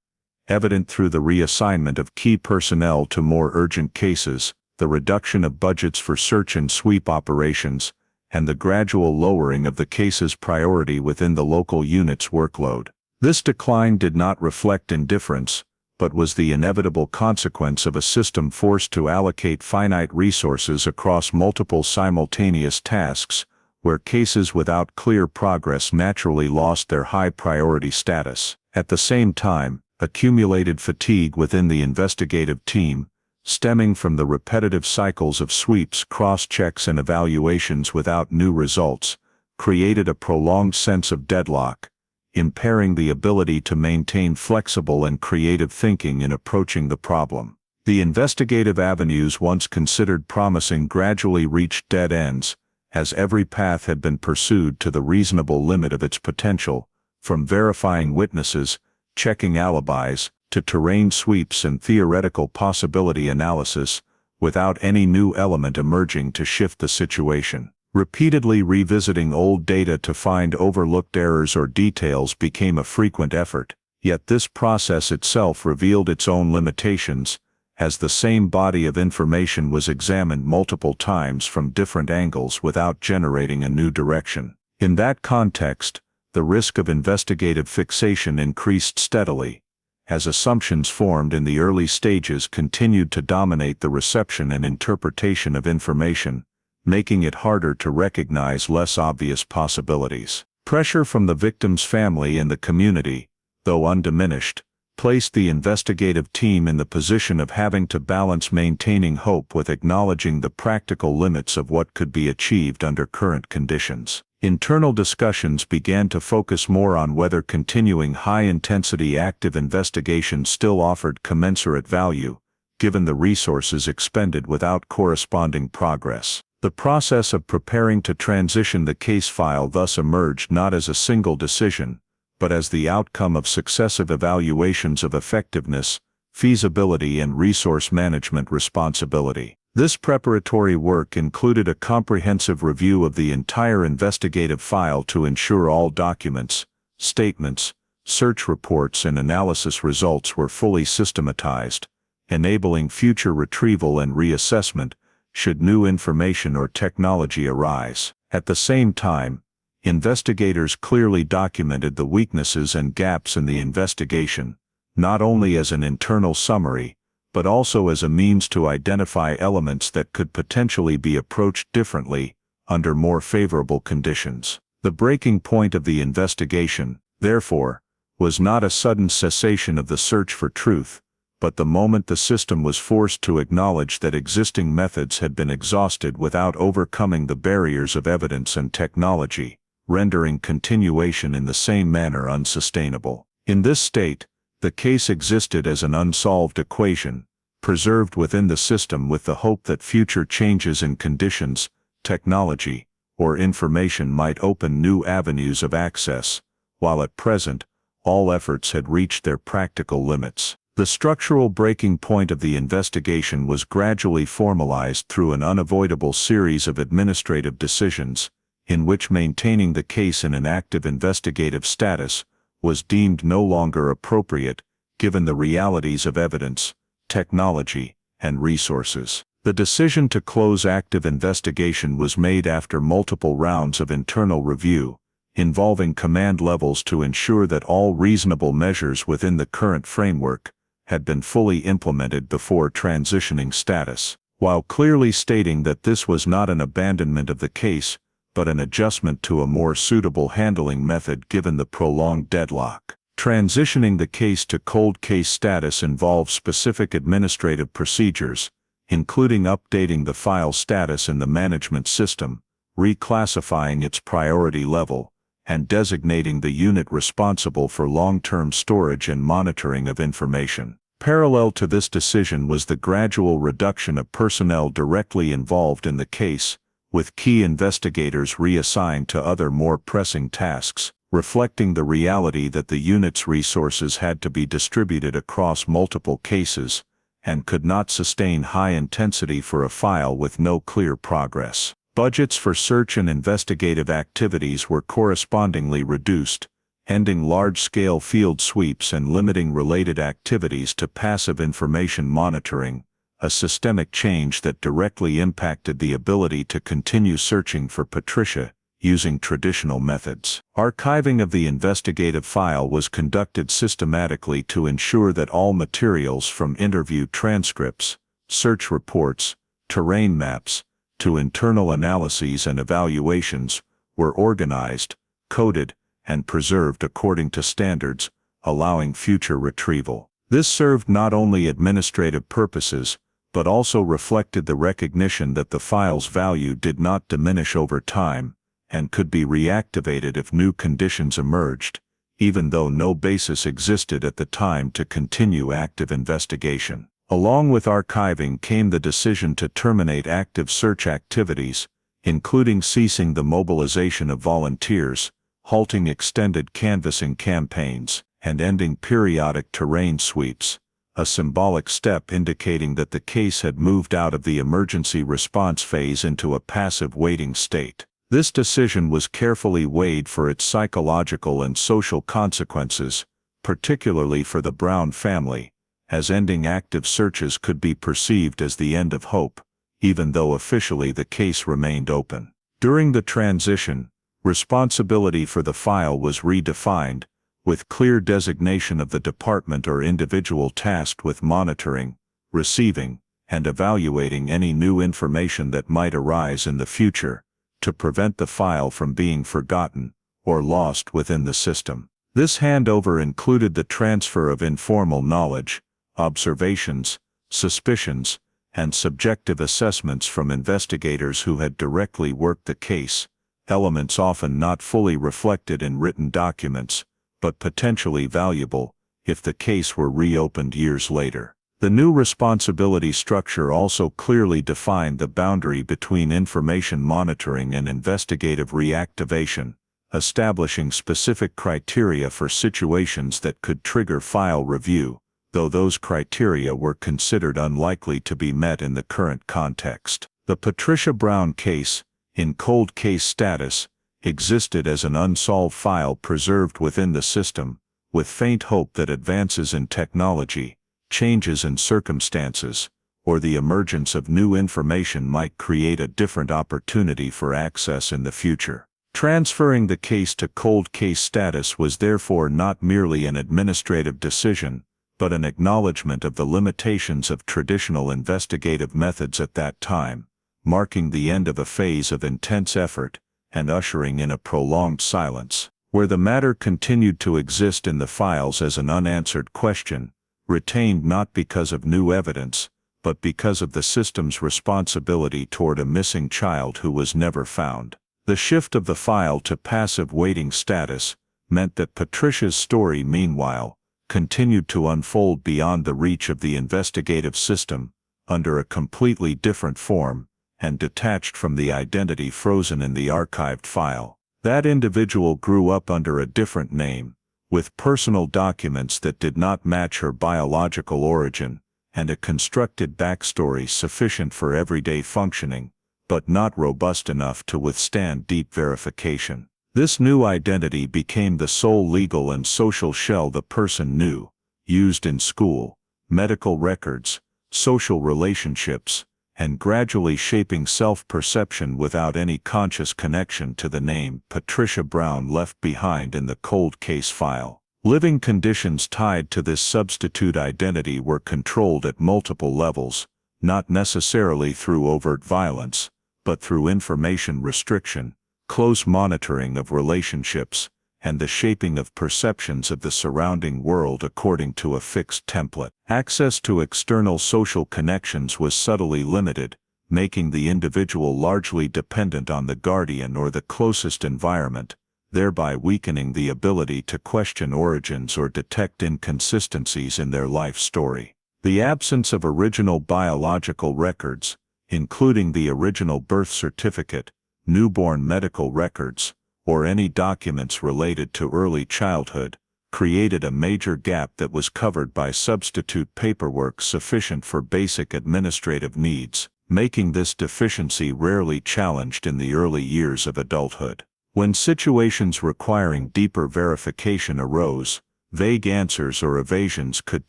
evident through the reassignment of key personnel to more urgent cases, the reduction of budgets for search and sweep operations, and the gradual lowering of the case's priority within the local unit's workload. This decline did not reflect indifference, but was the inevitable consequence of a system forced to allocate finite resources across multiple simultaneous tasks, where cases without clear progress naturally lost their high-priority status. At the same time, accumulated fatigue within the investigative team, stemming from the repetitive cycles of sweeps, cross-checks and evaluations without new results, created a prolonged sense of deadlock, impairing the ability to maintain flexible and creative thinking in approaching the problem. The investigative avenues once considered promising gradually reached dead ends, as every path had been pursued to the reasonable limit of its potential, from verifying witnesses, checking alibis, to terrain sweeps and theoretical possibility analysis, without any new element emerging to shift the situation. Repeatedly revisiting old data to find overlooked errors or details became a frequent effort, yet this process itself revealed its own limitations, as the same body of information was examined multiple times from different angles without generating a new direction. In that context, the risk of investigative fixation increased steadily, as assumptions formed in the early stages continued to dominate the reception and interpretation of information, making it harder to recognize less obvious possibilities. Pressure from the victim's family and the community, though undiminished, placed the investigative team in the position of having to balance maintaining hope with acknowledging the practical limits of what could be achieved under current conditions. Internal discussions began to focus more on whether continuing high-intensity active investigation still offered commensurate value, given the resources expended without corresponding progress. The process of preparing to transition the case file thus emerged not as a single decision, but as the outcome of successive evaluations of effectiveness, feasibility, and resource management responsibility. This preparatory work included a comprehensive review of the entire investigative file to ensure all documents, statements, search reports, and analysis results were fully systematized, enabling future retrieval and reassessment should new information or technology arise. At the same time, investigators clearly documented the weaknesses and gaps in the investigation, not only as an internal summary, but also as a means to identify elements that could potentially be approached differently under more favorable conditions. The breaking point of the investigation, therefore, was not a sudden cessation of the search for truth, but the moment the system was forced to acknowledge that existing methods had been exhausted without overcoming the barriers of evidence and technology, rendering continuation in the same manner unsustainable. In this state, the case existed as an unsolved equation, preserved within the system with the hope that future changes in conditions, technology, or information might open new avenues of access, while at present, all efforts had reached their practical limits. The structural breaking point of the investigation was gradually formalized through an unavoidable series of administrative decisions, in which maintaining the case in an active investigative status was deemed no longer appropriate, given the realities of evidence, technology, and resources. The decision to close active investigation was made after multiple rounds of internal review, involving command levels to ensure that all reasonable measures within the current framework had been fully implemented before transitioning status, while clearly stating that this was not an abandonment of the case, but an adjustment to a more suitable handling method given the prolonged deadlock. Transitioning the case to cold case status involves specific administrative procedures, including updating the file status in the management system, reclassifying its priority level, and designating the unit responsible for long-term storage and monitoring of information. Parallel to this decision was the gradual reduction of personnel directly involved in the case, with key investigators reassigned to other more pressing tasks, reflecting the reality that the unit's resources had to be distributed across multiple cases, and could not sustain high intensity for a file with no clear progress. Budgets for search and investigative activities were correspondingly reduced, ending large-scale field sweeps and limiting related activities to passive information monitoring, a systemic change that directly impacted the ability to continue searching for Patricia using traditional methods. Archiving of the investigative file was conducted systematically to ensure that all materials from interview transcripts, search reports, terrain maps, to internal analyses and evaluations, were organized, coded, and preserved according to standards, allowing future retrieval. This served not only administrative purposes, but also reflected the recognition that the file's value did not diminish over time, and could be reactivated if new conditions emerged, even though no basis existed at the time to continue active investigation. Along with archiving came the decision to terminate active search activities, including ceasing the mobilization of volunteers, halting extended canvassing campaigns, and ending periodic terrain sweeps, a symbolic step indicating that the case had moved out of the emergency response phase into a passive waiting state. This decision was carefully weighed for its psychological and social consequences, particularly for the Brown family, as ending active searches could be perceived as the end of hope, even though officially the case remained open. During the transition, responsibility for the file was redefined, with clear designation of the department or individual tasked with monitoring, receiving, and evaluating any new information that might arise in the future, to prevent the file from being forgotten or lost within the system. This handover included the transfer of informal knowledge, observations, suspicions, and subjective assessments from investigators who had directly worked the case, elements often not fully reflected in written documents, but potentially valuable if the case were reopened years later. The new responsibility structure also clearly defined the boundary between information monitoring and investigative reactivation, establishing specific criteria for situations that could trigger file review, though those criteria were considered unlikely to be met in the current context. The Patricia Brown case, in cold case status, existed as an unsolved file preserved within the system, with faint hope that advances in technology, changes in circumstances, or the emergence of new information might create a different opportunity for access in the future. Transferring the case to cold case status was therefore not merely an administrative decision, but an acknowledgement of the limitations of traditional investigative methods at that time, marking the end of a phase of intense effort and ushering in a prolonged silence, where the matter continued to exist in the files as an unanswered question, retained not because of new evidence, but because of the system's responsibility toward a missing child who was never found. The shift of the file to passive waiting status meant that Patricia's story, meanwhile, continued to unfold beyond the reach of the investigative system, under a completely different form, and detached from the identity frozen in the archived file. That individual grew up under a different name, with personal documents that did not match her biological origin, and a constructed backstory sufficient for everyday functioning, but not robust enough to withstand deep verification. This new identity became the sole legal and social shell the person knew, used in school, medical records, social relationships, and gradually shaping self-perception without any conscious connection to the name Patricia Brown left behind in the cold case file. Living conditions tied to this substitute identity were controlled at multiple levels, not necessarily through overt violence, but through information restriction, close monitoring of relationships, and the shaping of perceptions of the surrounding world according to a fixed template. Access to external social connections was subtly limited, making the individual largely dependent on the guardian or the closest environment, thereby weakening the ability to question origins or detect inconsistencies in their life story. The absence of original biological records, including the original birth certificate, newborn medical records, or any documents related to early childhood, created a major gap that was covered by substitute paperwork sufficient for basic administrative needs, making this deficiency rarely challenged in the early years of adulthood. When situations requiring deeper verification arose, vague answers or evasions could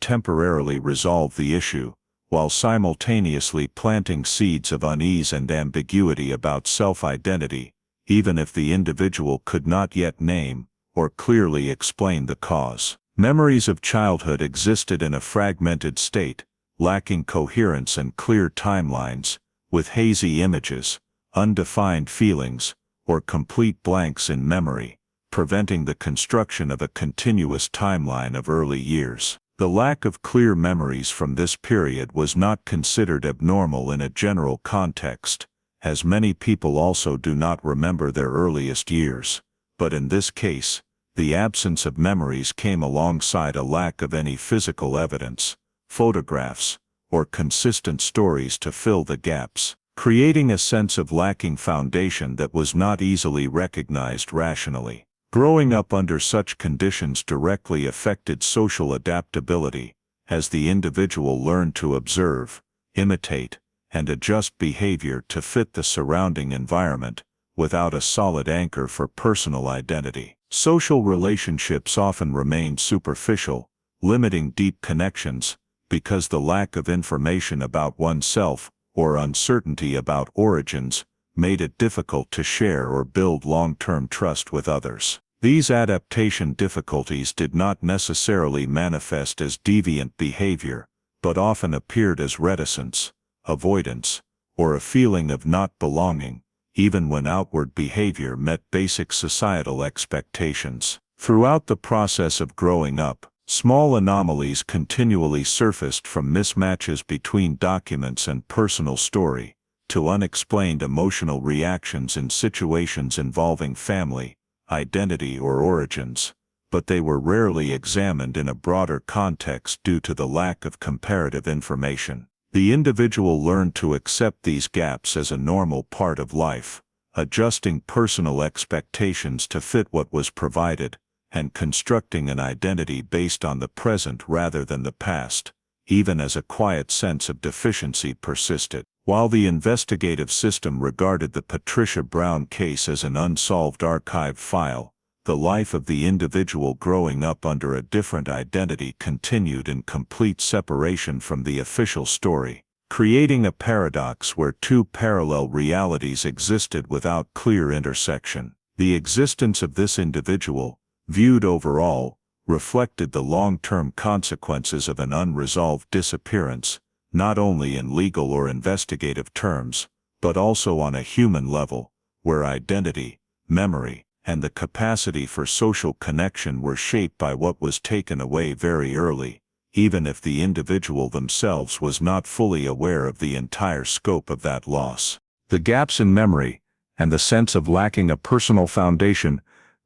temporarily resolve the issue, while simultaneously planting seeds of unease and ambiguity about self-identity, even if the individual could not yet name or clearly explain the cause. Memories of childhood existed in a fragmented state, lacking coherence and clear timelines, with hazy images, undefined feelings, or complete blanks in memory, preventing the construction of a continuous timeline of early years. The lack of clear memories from this period was not considered abnormal in a general context, as many people also do not remember their earliest years, but in this case, the absence of memories came alongside a lack of any physical evidence, photographs, or consistent stories to fill the gaps, creating a sense of lacking foundation that was not easily recognized rationally. Growing up under such conditions directly affected social adaptability, as the individual learned to observe, imitate, and adjust behavior to fit the surrounding environment, without a solid anchor for personal identity. Social relationships often remain superficial, limiting deep connections, because the lack of information about oneself, or uncertainty about origins, made it difficult to share or build long-term trust with others. These adaptation difficulties did not necessarily manifest as deviant behavior, but often appeared as reticence, avoidance, or a feeling of not belonging, even when outward behavior met basic societal expectations. Throughout the process of growing up, small anomalies continually surfaced, from mismatches between documents and personal story, to unexplained emotional reactions in situations involving family, identity, or origins, but they were rarely examined in a broader context due to the lack of comparative information. The individual learned to accept these gaps as a normal part of life, adjusting personal expectations to fit what was provided, and constructing an identity based on the present rather than the past, even as a quiet sense of deficiency persisted. While the investigative system regarded the Patricia Brown case as an unsolved archive file, the life of the individual growing up under a different identity continued in complete separation from the official story, creating a paradox where two parallel realities existed without clear intersection. The existence of this individual, viewed overall, reflected the long-term consequences of an unresolved disappearance, not only in legal or investigative terms, but also on a human level, where identity, memory, and the capacity for social connection were shaped by what was taken away very early, even if the individual themselves was not fully aware of the entire scope of that loss. The gaps in memory, and the sense of lacking a personal foundation,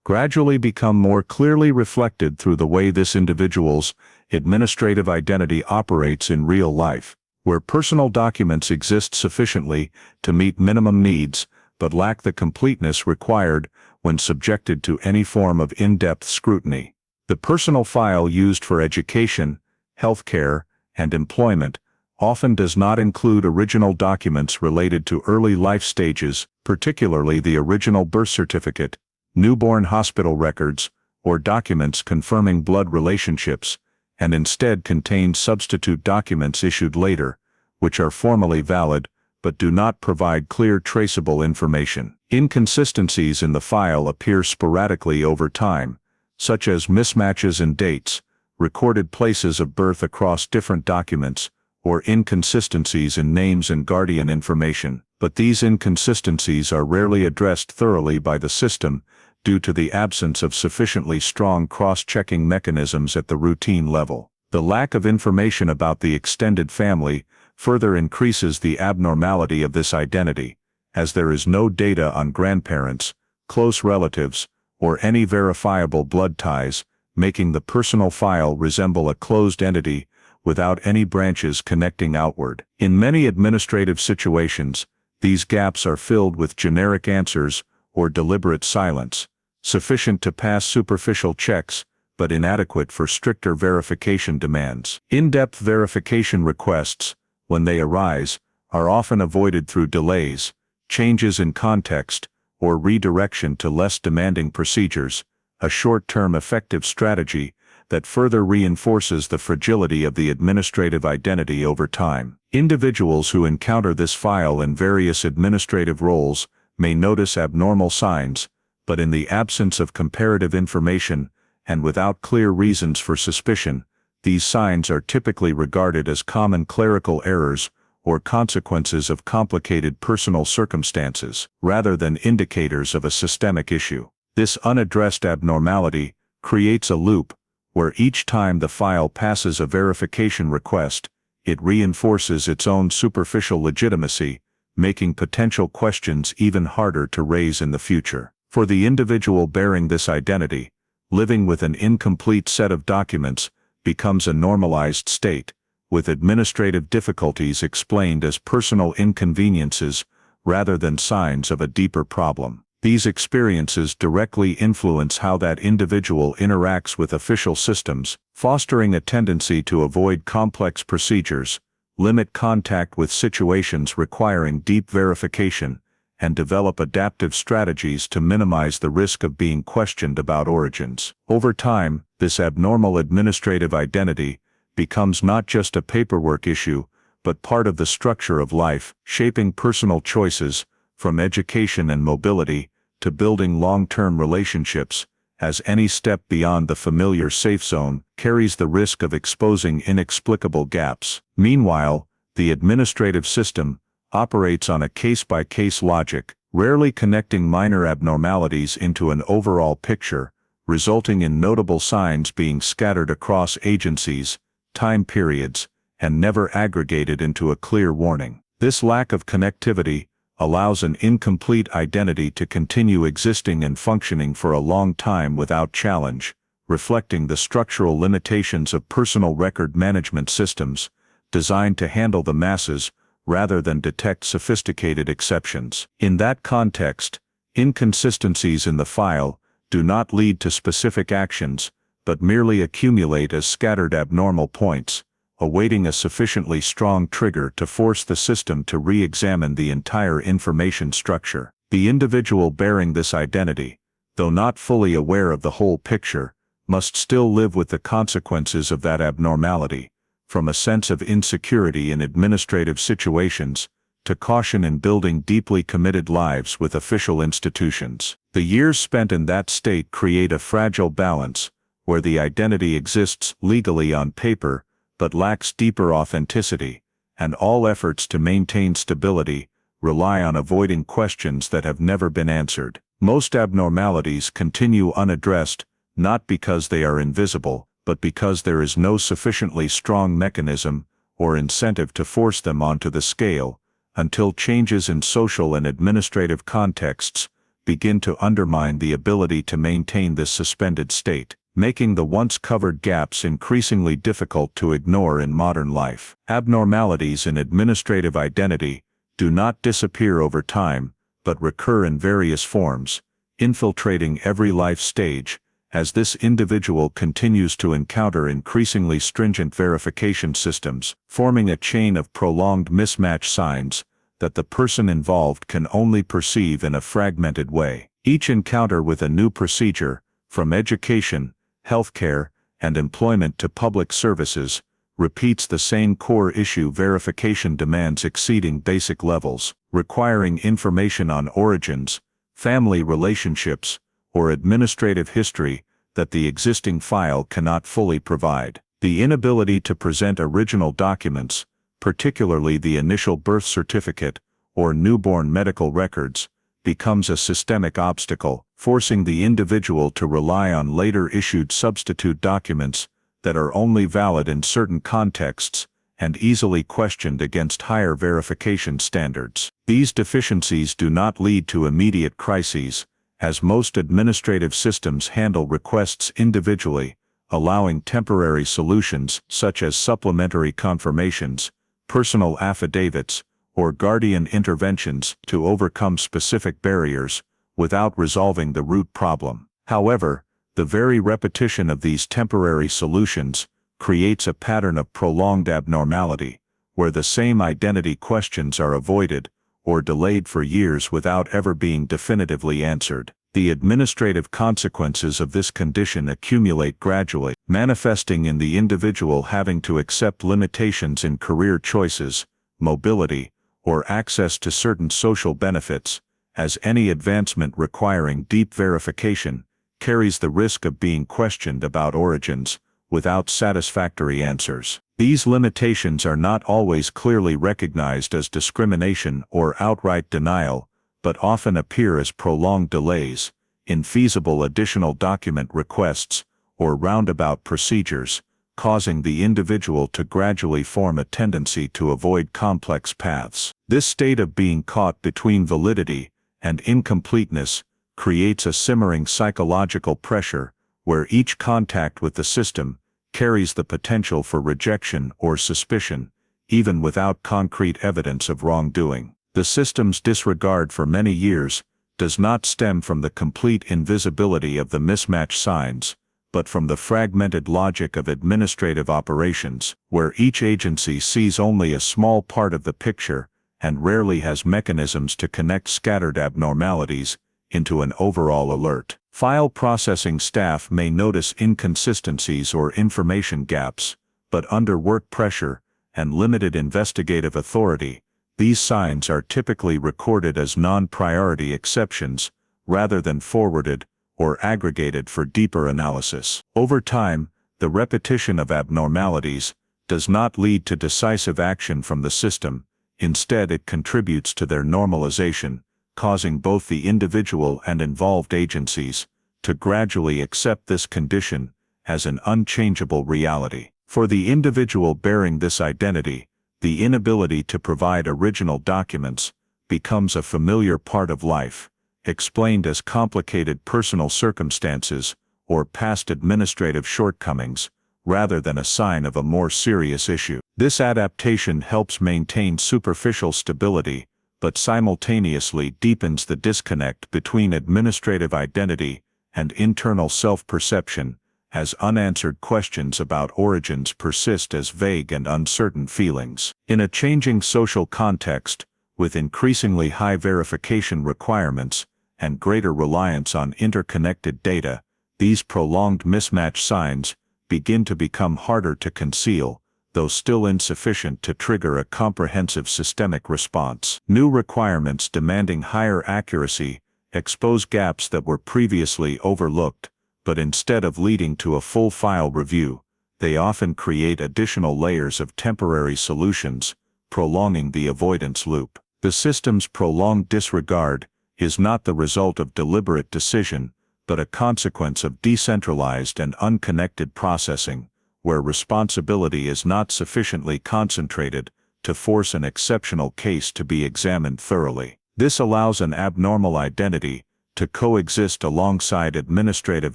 gradually become more clearly reflected through the way this individual's administrative identity operates in real life, where personal documents exist sufficiently to meet minimum needs, but lack the completeness required when subjected to any form of in-depth scrutiny. The personal file used for education, healthcare, and employment often does not include original documents related to early life stages, particularly the original birth certificate, newborn hospital records, or documents confirming blood relationships, and instead contains substitute documents issued later, which are formally valid, but do not provide clear traceable information. Inconsistencies in the file appear sporadically over time, such as mismatches in dates, recorded places of birth across different documents, or inconsistencies in names and guardian information, but these inconsistencies are rarely addressed thoroughly by the system due to the absence of sufficiently strong cross-checking mechanisms at the routine level. The lack of information about the extended family further increases the abnormality of this identity, as there is no data on grandparents, close relatives, or any verifiable blood ties, making the personal file resemble a closed entity without any branches connecting outward. In many administrative situations, these gaps are filled with generic answers or deliberate silence, sufficient to pass superficial checks, but inadequate for stricter verification demands. In-depth verification requests, when they arise, are often avoided through delays, changes in context, or redirection to less demanding procedures, a short-term effective strategy that further reinforces the fragility of the administrative identity over time. Individuals who encounter this file in various administrative roles may notice abnormal signs, but in the absence of comparative information, and without clear reasons for suspicion, these signs are typically regarded as common clerical errors or consequences of complicated personal circumstances, rather than indicators of a systemic issue. This unaddressed abnormality creates a loop, where each time the file passes a verification request, it reinforces its own superficial legitimacy, making potential questions even harder to raise in the future. For the individual bearing this identity, living with an incomplete set of documents becomes a normalized state, with administrative difficulties explained as personal inconveniences rather than signs of a deeper problem. These experiences directly influence how that individual interacts with official systems, fostering a tendency to avoid complex procedures, limit contact with situations requiring deep verification, and develop adaptive strategies to minimize the risk of being questioned about origins. Over time, this abnormal administrative identity becomes not just a paperwork issue, but part of the structure of life, shaping personal choices, from education and mobility to building long-term relationships, as any step beyond the familiar safe zone carries the risk of exposing inexplicable gaps. Meanwhile, the administrative system operates on a case-by-case logic, rarely connecting minor abnormalities into an overall picture, resulting in notable signs being scattered across agencies, time periods, and never aggregated into a clear warning. This lack of connectivity allows an incomplete identity to continue existing and functioning for a long time without challenge, reflecting the structural limitations of personal record management systems, designed to handle the masses rather than detect sophisticated exceptions. In that context, inconsistencies in the file do not lead to specific actions, but merely accumulate as scattered abnormal points, awaiting a sufficiently strong trigger to force the system to re-examine the entire information structure. The individual bearing this identity, though not fully aware of the whole picture, must still live with the consequences of that abnormality, from a sense of insecurity in administrative situations, to caution in building deeply committed lives with official institutions. The years spent in that state create a fragile balance, where the identity exists legally on paper, but lacks deeper authenticity, and all efforts to maintain stability rely on avoiding questions that have never been answered. Most abnormalities continue unaddressed, not because they are invisible, but because there is no sufficiently strong mechanism or incentive to force them onto the scale, until changes in social and administrative contexts begin to undermine the ability to maintain this suspended state, making the once covered gaps increasingly difficult to ignore in modern life. Abnormalities in administrative identity do not disappear over time, but recur in various forms, infiltrating every life stage, as this individual continues to encounter increasingly stringent verification systems, forming a chain of prolonged mismatch signs that the person involved can only perceive in a fragmented way. Each encounter with a new procedure, from education, healthcare, and employment to public services, repeats the same core issue: verification demands exceeding basic levels, requiring information on origins, family relationships, or administrative history that the existing file cannot fully provide. The inability to present original documents, particularly the initial birth certificate or newborn medical records, becomes a systemic obstacle, forcing the individual to rely on later issued substitute documents that are only valid in certain contexts and easily questioned against higher verification standards. These deficiencies do not lead to immediate crises, as most administrative systems handle requests individually, allowing temporary solutions such as supplementary confirmations, personal affidavits, or guardian interventions to overcome specific barriers, without resolving the root problem. However, the very repetition of these temporary solutions creates a pattern of prolonged abnormality, where the same identity questions are avoided or delayed for years without ever being definitively answered. The administrative consequences of this condition accumulate gradually, manifesting in the individual having to accept limitations in career choices, mobility, or access to certain social benefits, as any advancement requiring deep verification carries the risk of being questioned about origins without satisfactory answers. These limitations are not always clearly recognized as discrimination or outright denial, but often appear as prolonged delays, infeasible additional document requests, or roundabout procedures, causing the individual to gradually form a tendency to avoid complex paths. This state of being caught between validity and incompleteness creates a simmering psychological pressure, where each contact with the system carries the potential for rejection or suspicion, even without concrete evidence of wrongdoing. The system's disregard for many years, does not stem from the complete invisibility of the mismatch signs, but from the fragmented logic of administrative operations, where each agency sees only a small part of the picture and rarely has mechanisms to connect scattered abnormalities into an overall alert. File processing staff may notice inconsistencies or information gaps, but under work pressure and limited investigative authority, these signs are typically recorded as non-priority exceptions rather than forwarded or aggregated for deeper analysis. Over time, the repetition of abnormalities does not lead to decisive action from the system. Instead, it contributes to their normalization, causing both the individual and involved agencies to gradually accept this condition as an unchangeable reality. For the individual bearing this identity, the inability to provide original documents becomes a familiar part of life, explained as complicated personal circumstances or past administrative shortcomings, rather than a sign of a more serious issue. This adaptation helps maintain superficial stability, but simultaneously deepens the disconnect between administrative identity and internal self-perception, as unanswered questions about origins persist as vague and uncertain feelings. In a changing social context, with increasingly high verification requirements and greater reliance on interconnected data, these prolonged mismatch signs begin to become harder to conceal, though still insufficient to trigger a comprehensive systemic response. New requirements demanding higher accuracy expose gaps that were previously overlooked, but instead of leading to a full file review, they often create additional layers of temporary solutions, prolonging the avoidance loop. The system's prolonged disregard is not the result of deliberate decision, but a consequence of decentralized and unconnected processing, where responsibility is not sufficiently concentrated to force an exceptional case to be examined thoroughly. This allows an abnormal identity to coexist alongside administrative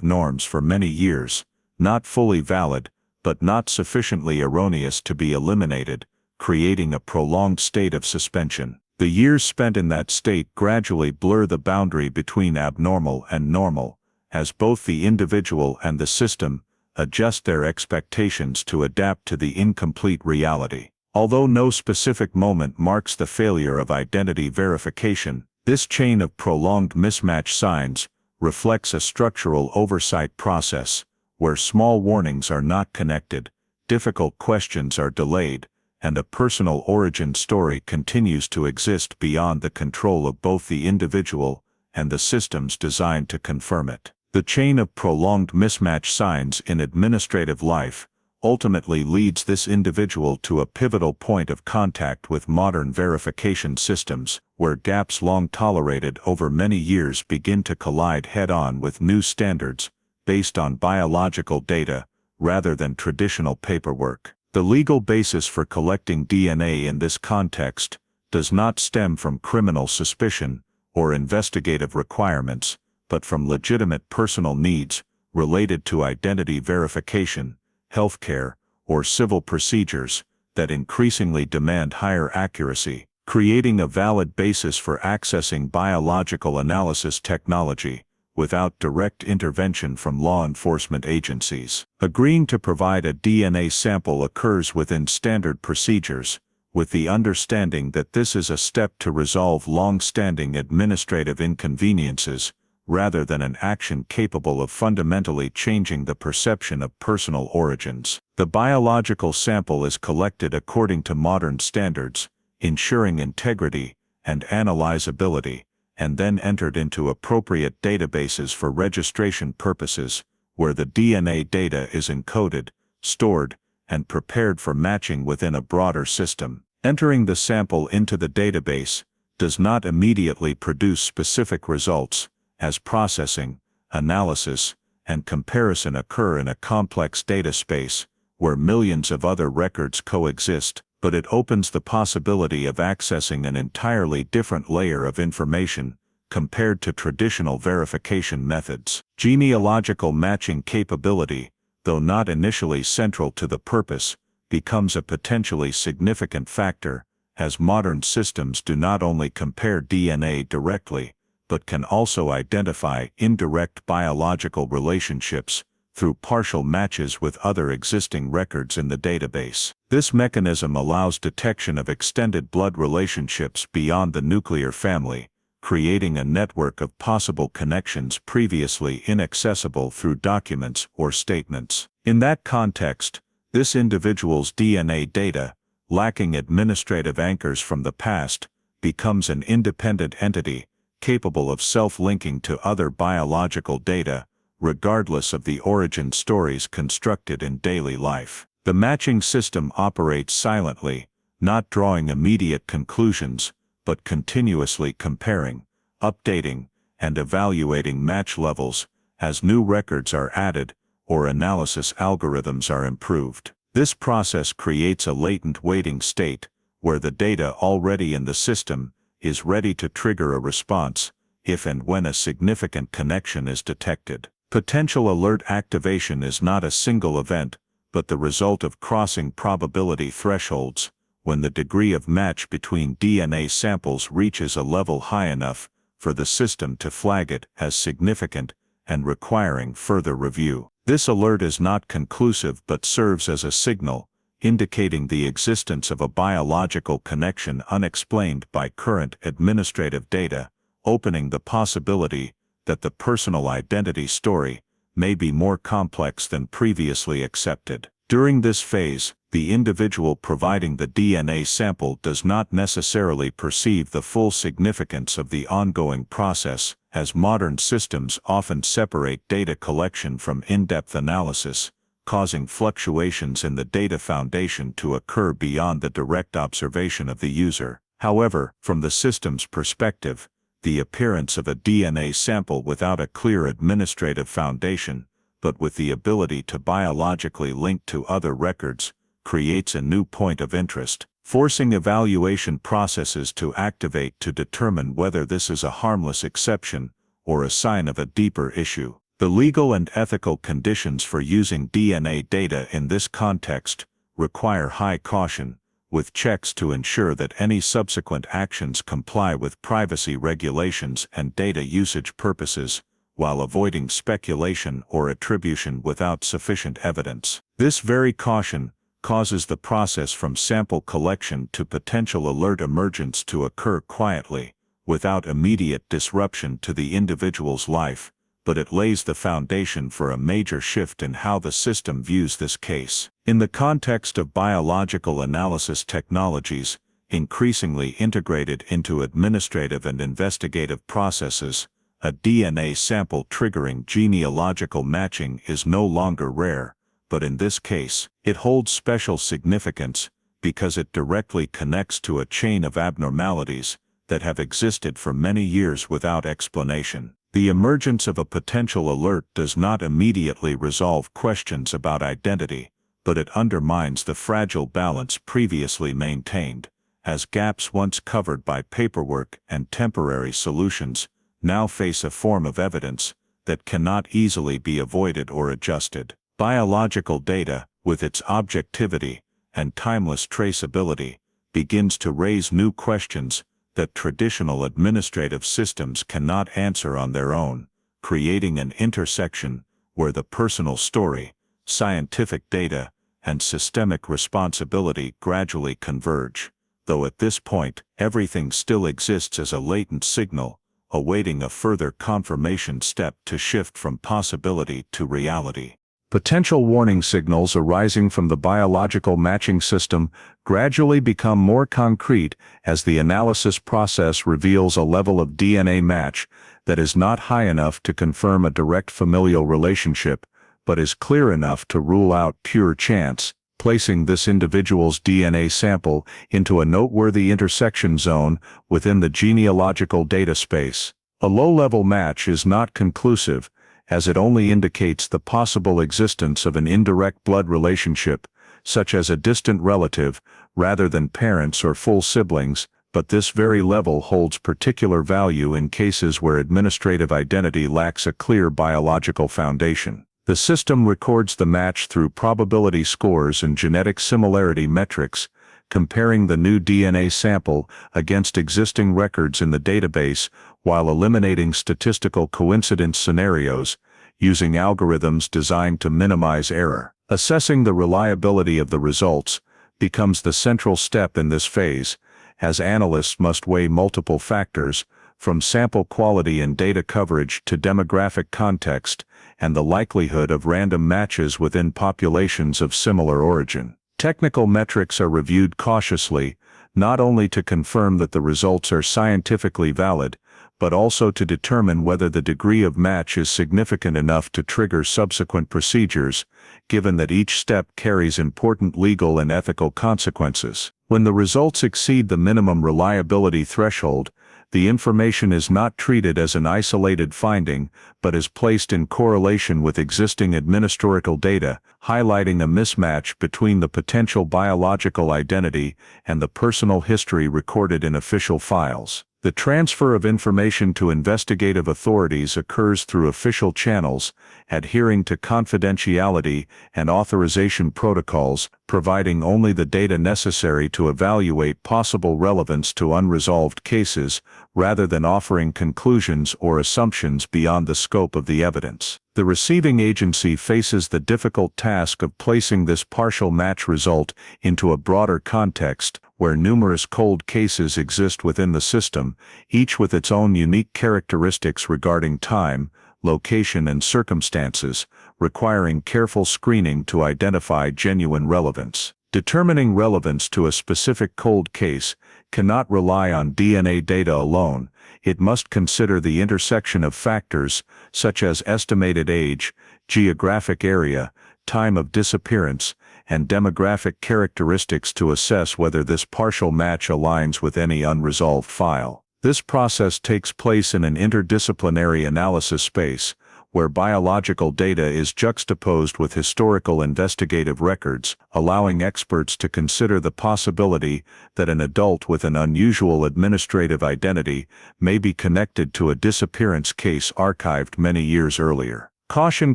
norms for many years, not fully valid, but not sufficiently erroneous to be eliminated, creating a prolonged state of suspension. The years spent in that state gradually blur the boundary between abnormal and normal, as both the individual and the system adjust their expectations to adapt to the incomplete reality. Although no specific moment marks the failure of identity verification, this chain of prolonged mismatch signs reflects a structural oversight process, where small warnings are not connected, difficult questions are delayed, and a personal origin story continues to exist beyond the control of both the individual and the systems designed to confirm it. The chain of prolonged mismatch signs in administrative life ultimately leads this individual to a pivotal point of contact with modern verification systems, where gaps long tolerated over many years begin to collide head-on with new standards based on biological data rather than traditional paperwork. The legal basis for collecting DNA in this context does not stem from criminal suspicion or investigative requirements, but from legitimate personal needs related to identity verification, healthcare, or civil procedures that increasingly demand higher accuracy, creating a valid basis for accessing biological analysis technology without direct intervention from law enforcement agencies. Agreeing to provide a DNA sample occurs within standard procedures, with the understanding that this is a step to resolve long-standing administrative inconveniences, rather than an action capable of fundamentally changing the perception of personal origins. The biological sample is collected according to modern standards, ensuring integrity and analyzability, and then entered into appropriate databases for registration purposes, where the DNA data is encoded, stored, and prepared for matching within a broader system. Entering the sample into the database does not immediately produce specific results, as processing, analysis, and comparison occur in a complex data space where millions of other records coexist, but it opens the possibility of accessing an entirely different layer of information compared to traditional verification methods. Genealogical matching capability, though not initially central to the purpose, becomes a potentially significant factor, as modern systems do not only compare DNA directly, but can also identify indirect biological relationships through partial matches with other existing records in the database. This mechanism allows detection of extended blood relationships beyond the nuclear family, creating a network of possible connections previously inaccessible through documents or statements. In that context, this individual's DNA data, lacking administrative anchors from the past, becomes an independent entity, capable of self-linking to other biological data, regardless of the origin stories constructed in daily life. The matching system operates silently, not drawing immediate conclusions, but continuously comparing, updating, and evaluating match levels as new records are added or analysis algorithms are improved. This process creates a latent waiting state, where the data already in the system is ready to trigger a response if and when a significant connection is detected. Potential alert activation is not a single event, but the result of crossing probability thresholds, when the degree of match between DNA samples reaches a level high enough for the system to flag it as significant and requiring further review. This alert is not conclusive but serves as a signal, indicating the existence of a biological connection unexplained by current administrative data, opening the possibility that the personal identity story may be more complex than previously accepted. During this phase, the individual providing the DNA sample does not necessarily perceive the full significance of the ongoing process, as modern systems often separate data collection from in-depth analysis, causing fluctuations in the data foundation to occur beyond the direct observation of the user. However, from the system's perspective, the appearance of a DNA sample without a clear administrative foundation, but with the ability to biologically link to other records, creates a new point of interest, forcing evaluation processes to activate to determine whether this is a harmless exception or a sign of a deeper issue. The legal and ethical conditions for using DNA data in this context require high caution, with checks to ensure that any subsequent actions comply with privacy regulations and data usage purposes, while avoiding speculation or attribution without sufficient evidence. This very caution causes the process from sample collection to potential alert emergence to occur quietly, without immediate disruption to the individual's life, but it lays the foundation for a major shift in how the system views this case. In the context of biological analysis technologies, increasingly integrated into administrative and investigative processes, a DNA sample triggering genealogical matching is no longer rare, but in this case, it holds special significance because it directly connects to a chain of abnormalities that have existed for many years without explanation. The emergence of a potential alert does not immediately resolve questions about identity, but it undermines the fragile balance previously maintained, as gaps once covered by paperwork and temporary solutions now face a form of evidence that cannot easily be avoided or adjusted. Biological data, with its objectivity and timeless traceability, begins to raise new questions that traditional administrative systems cannot answer on their own, creating an intersection where the personal story, scientific data, and systemic responsibility gradually converge, though at this point, everything still exists as a latent signal, awaiting a further confirmation step to shift from possibility to reality. Potential warning signals arising from the biological matching system gradually become more concrete as the analysis process reveals a level of DNA match that is not high enough to confirm a direct familial relationship, but is clear enough to rule out pure chance, placing this individual's DNA sample into a noteworthy intersection zone within the genealogical data space. A low-level match is not conclusive, as it only indicates the possible existence of an indirect blood relationship, such as a distant relative, rather than parents or full siblings, but this very level holds particular value in cases where administrative identity lacks a clear biological foundation. The system records the match through probability scores and genetic similarity metrics, comparing the new DNA sample against existing records in the database while eliminating statistical coincidence scenarios, using algorithms designed to minimize error. Assessing the reliability of the results becomes the central step in this phase, as analysts must weigh multiple factors, from sample quality and data coverage to demographic context, and the likelihood of random matches within populations of similar origin. Technical metrics are reviewed cautiously, not only to confirm that the results are scientifically valid, but also to determine whether the degree of match is significant enough to trigger subsequent procedures, given that each step carries important legal and ethical consequences. When the results exceed the minimum reliability threshold, the information is not treated as an isolated finding, but is placed in correlation with existing administrative data, highlighting a mismatch between the potential biological identity and the personal history recorded in official files. The transfer of information to investigative authorities occurs through official channels, adhering to confidentiality and authorization protocols, providing only the data necessary to evaluate possible relevance to unresolved cases, rather than offering conclusions or assumptions beyond the scope of the evidence. The receiving agency faces the difficult task of placing this partial match result into a broader context, where numerous cold cases exist within the system, each with its own unique characteristics regarding time, location, and circumstances, requiring careful screening to identify genuine relevance. Determining relevance to a specific cold case cannot rely on DNA data alone. It must consider the intersection of factors such as estimated age, geographic area, time of disappearance, and demographic characteristics to assess whether this partial match aligns with any unresolved file. This process takes place in an interdisciplinary analysis space, where biological data is juxtaposed with historical investigative records, allowing experts to consider the possibility that an adult with an unusual administrative identity may be connected to a disappearance case archived many years earlier. Caution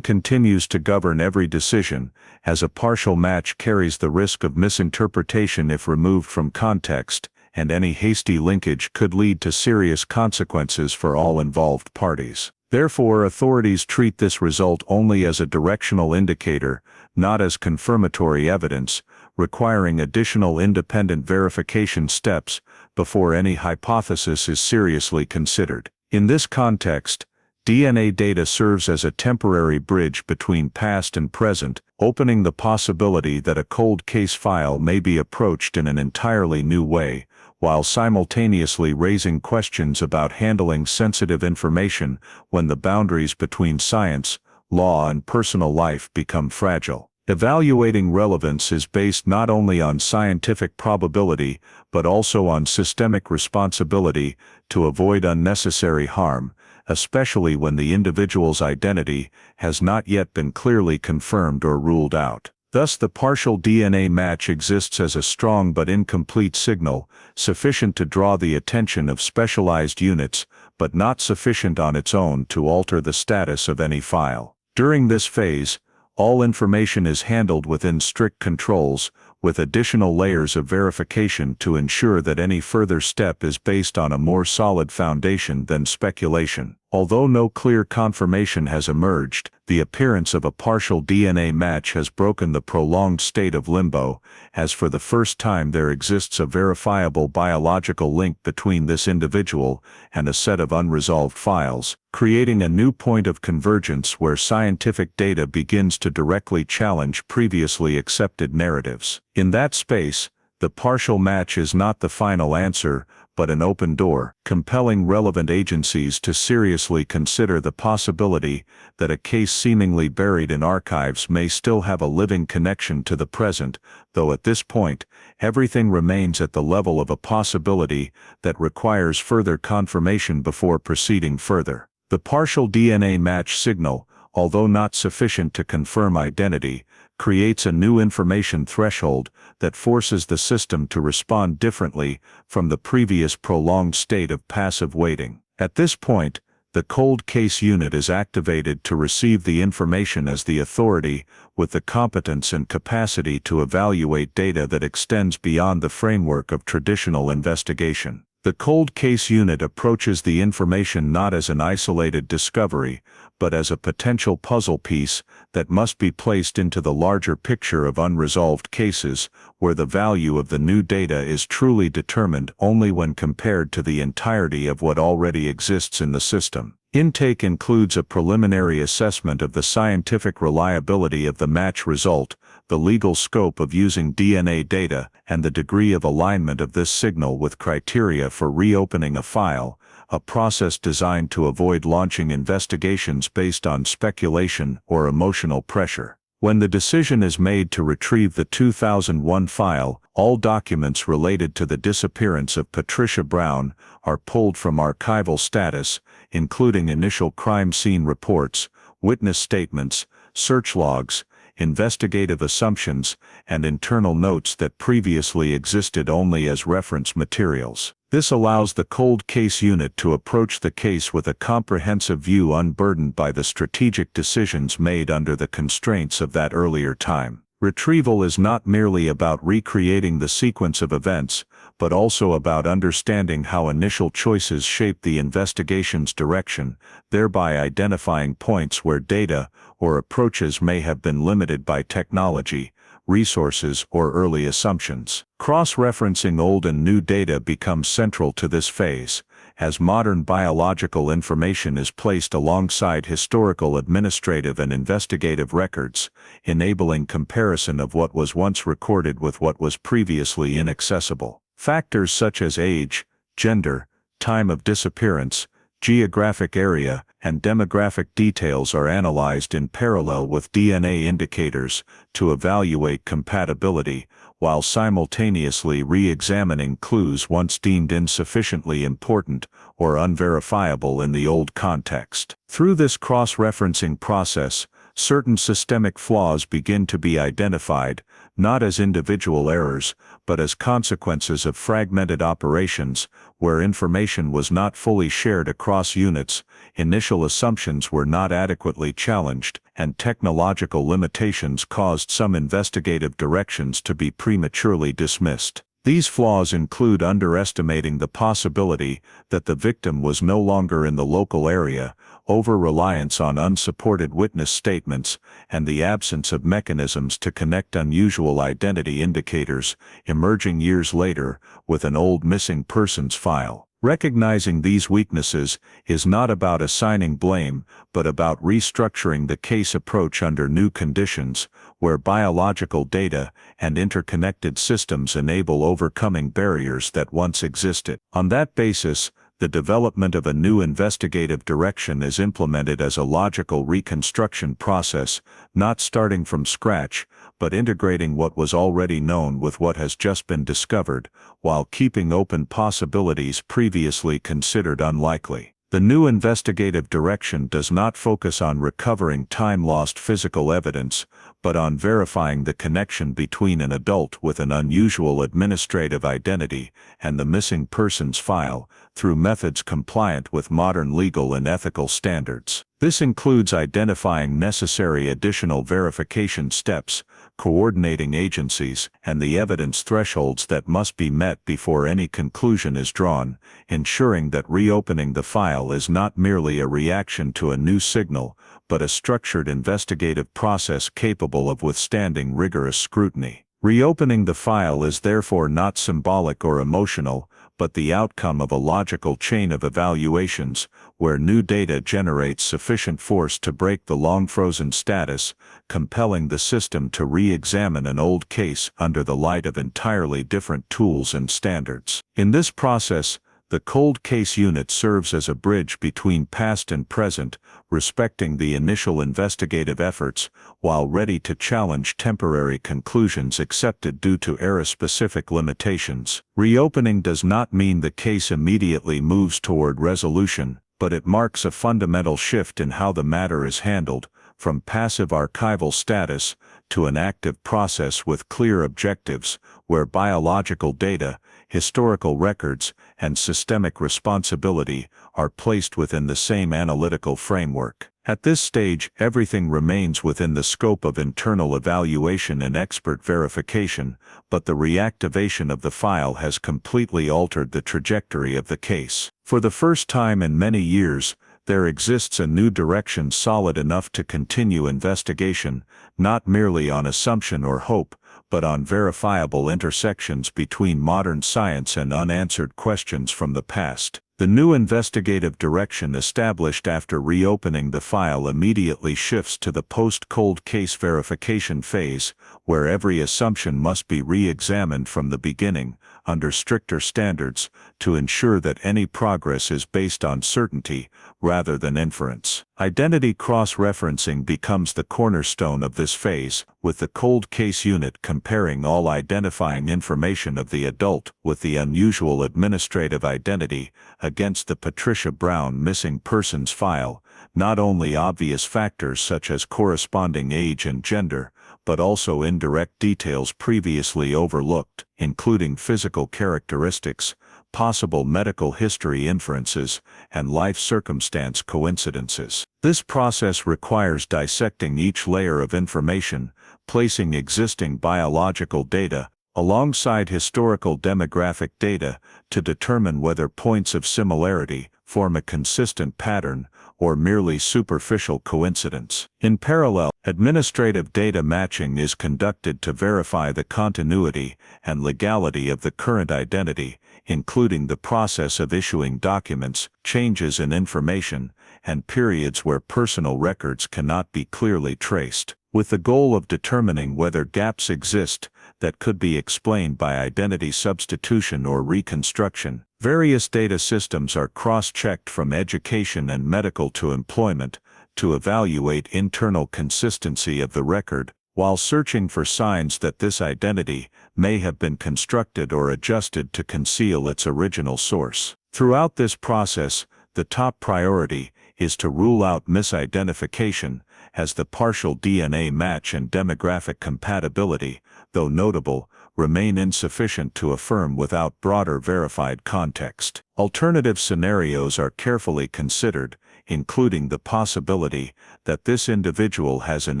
continues to govern every decision, as a partial match carries the risk of misinterpretation if removed from context, and any hasty linkage could lead to serious consequences for all involved parties. Therefore, authorities treat this result only as a directional indicator, not as confirmatory evidence, requiring additional independent verification steps before any hypothesis is seriously considered. In this context, DNA data serves as a temporary bridge between past and present, opening the possibility that a cold case file may be approached in an entirely new way, while simultaneously raising questions about handling sensitive information when the boundaries between science, law, and personal life become fragile. Evaluating relevance is based not only on scientific probability, but also on systemic responsibility to avoid unnecessary harm, especially when the individual's identity has not yet been clearly confirmed or ruled out. Thus, the partial DNA match exists as a strong but incomplete signal, sufficient to draw the attention of specialized units, but not sufficient on its own to alter the status of any file. During this phase, all information is handled within strict controls, with additional layers of verification to ensure that any further step is based on a more solid foundation than speculation. Although no clear confirmation has emerged, the appearance of a partial DNA match has broken the prolonged state of limbo, as for the first time there exists a verifiable biological link between this individual and a set of unresolved files, creating a new point of convergence where scientific data begins to directly challenge previously accepted narratives. In that space, the partial match is not the final answer, but an open door, compelling relevant agencies to seriously consider the possibility that a case seemingly buried in archives may still have a living connection to the present, though at this point, everything remains at the level of a possibility that requires further confirmation before proceeding further. The partial DNA match signal, although not sufficient to confirm identity, creates a new information threshold that forces the system to respond differently from the previous prolonged state of passive waiting. At this point, the cold case unit is activated to receive the information as the authority, with the competence and capacity to evaluate data that extends beyond the framework of traditional investigation. The cold case unit approaches the information not as an isolated discovery, but as a potential puzzle piece that must be placed into the larger picture of unresolved cases, where the value of the new data is truly determined only when compared to the entirety of what already exists in the system. Intake includes a preliminary assessment of the scientific reliability of the match result, the legal scope of using DNA data, and the degree of alignment of this signal with criteria for reopening a file, a process designed to avoid launching investigations based on speculation or emotional pressure. When the decision is made to retrieve the 2001 file, all documents related to the disappearance of Patricia Brown are pulled from archival status, including initial crime scene reports, witness statements, search logs, investigative assumptions, and internal notes that previously existed only as reference materials. This allows the cold case unit to approach the case with a comprehensive view unburdened by the strategic decisions made under the constraints of that earlier time. Retrieval is not merely about recreating the sequence of events, but also about understanding how initial choices shaped the investigation's direction, thereby identifying points where data or approaches may have been limited by technology, resources, or early assumptions. Cross-referencing old and new data becomes central to this phase, as modern biological information is placed alongside historical administrative and investigative records, enabling comparison of what was once recorded with what was previously inaccessible. Factors such as age, gender, time of disappearance, geographic area, and demographic details are analyzed in parallel with DNA indicators to evaluate compatibility, while simultaneously re-examining clues once deemed insufficiently important or unverifiable in the old context. Through this cross-referencing process, certain systemic flaws begin to be identified, not as individual errors, but as consequences of fragmented operations, where information was not fully shared across units, initial assumptions were not adequately challenged, and technological limitations caused some investigative directions to be prematurely dismissed. These flaws include underestimating the possibility that the victim was no longer in the local area, over-reliance on unsupported witness statements, and the absence of mechanisms to connect unusual identity indicators, emerging years later, with an old missing persons file. Recognizing these weaknesses is not about assigning blame, but about restructuring the case approach under new conditions, where biological data and interconnected systems enable overcoming barriers that once existed. On that basis, the development of a new investigative direction is implemented as a logical reconstruction process, not starting from scratch, but integrating what was already known with what has just been discovered, while keeping open possibilities previously considered unlikely. The new investigative direction does not focus on recovering time-lost physical evidence, but on verifying the connection between an adult with an unusual administrative identity and the missing persons file, through methods compliant with modern legal and ethical standards. This includes identifying necessary additional verification steps, coordinating agencies, and the evidence thresholds that must be met before any conclusion is drawn, ensuring that reopening the file is not merely a reaction to a new signal, but a structured investigative process capable of withstanding rigorous scrutiny. Reopening the file is therefore not symbolic or emotional, but the outcome of a logical chain of evaluations, where new data generates sufficient force to break the long-frozen status, compelling the system to re-examine an old case under the light of entirely different tools and standards. In this process, the cold case unit serves as a bridge between past and present, respecting the initial investigative efforts, while ready to challenge temporary conclusions accepted due to era-specific limitations. Reopening does not mean the case immediately moves toward resolution, but it marks a fundamental shift in how the matter is handled, from passive archival status to an active process with clear objectives, where biological data, historical records, and systemic responsibility are placed within the same analytical framework. At this stage, everything remains within the scope of internal evaluation and expert verification, but the reactivation of the file has completely altered the trajectory of the case. For the first time in many years, there exists a new direction solid enough to continue investigation, not merely on assumption or hope, but on verifiable intersections between modern science and unanswered questions from the past. The new investigative direction established after reopening the file immediately shifts to the post-cold case verification phase, where every assumption must be re-examined from the beginning, under stricter standards, to ensure that any progress is based on certainty, rather than inference. Identity cross-referencing becomes the cornerstone of this phase, with the cold case unit comparing all identifying information of the adult with the unusual administrative identity against the Patricia Brown missing persons file, not only obvious factors such as corresponding age and gender, but also indirect details previously overlooked, including physical characteristics, possible medical history inferences, and life circumstance coincidences. This process requires dissecting each layer of information, placing existing biological data alongside historical demographic data to determine whether points of similarity form a consistent pattern or merely superficial coincidence. In parallel, administrative data matching is conducted to verify the continuity and legality of the current identity, including the process of issuing documents, changes in information, and periods where personal records cannot be clearly traced, with the goal of determining whether gaps exist that could be explained by identity substitution or reconstruction. Various data systems are cross-checked from education and medical to employment to evaluate internal consistency of the record, while searching for signs that this identity may have been constructed or adjusted to conceal its original source. Throughout this process, the top priority is to rule out misidentification, as the partial DNA match and demographic compatibility, though notable, remain insufficient to affirm without broader verified context. Alternative scenarios are carefully considered, including the possibility that this individual has an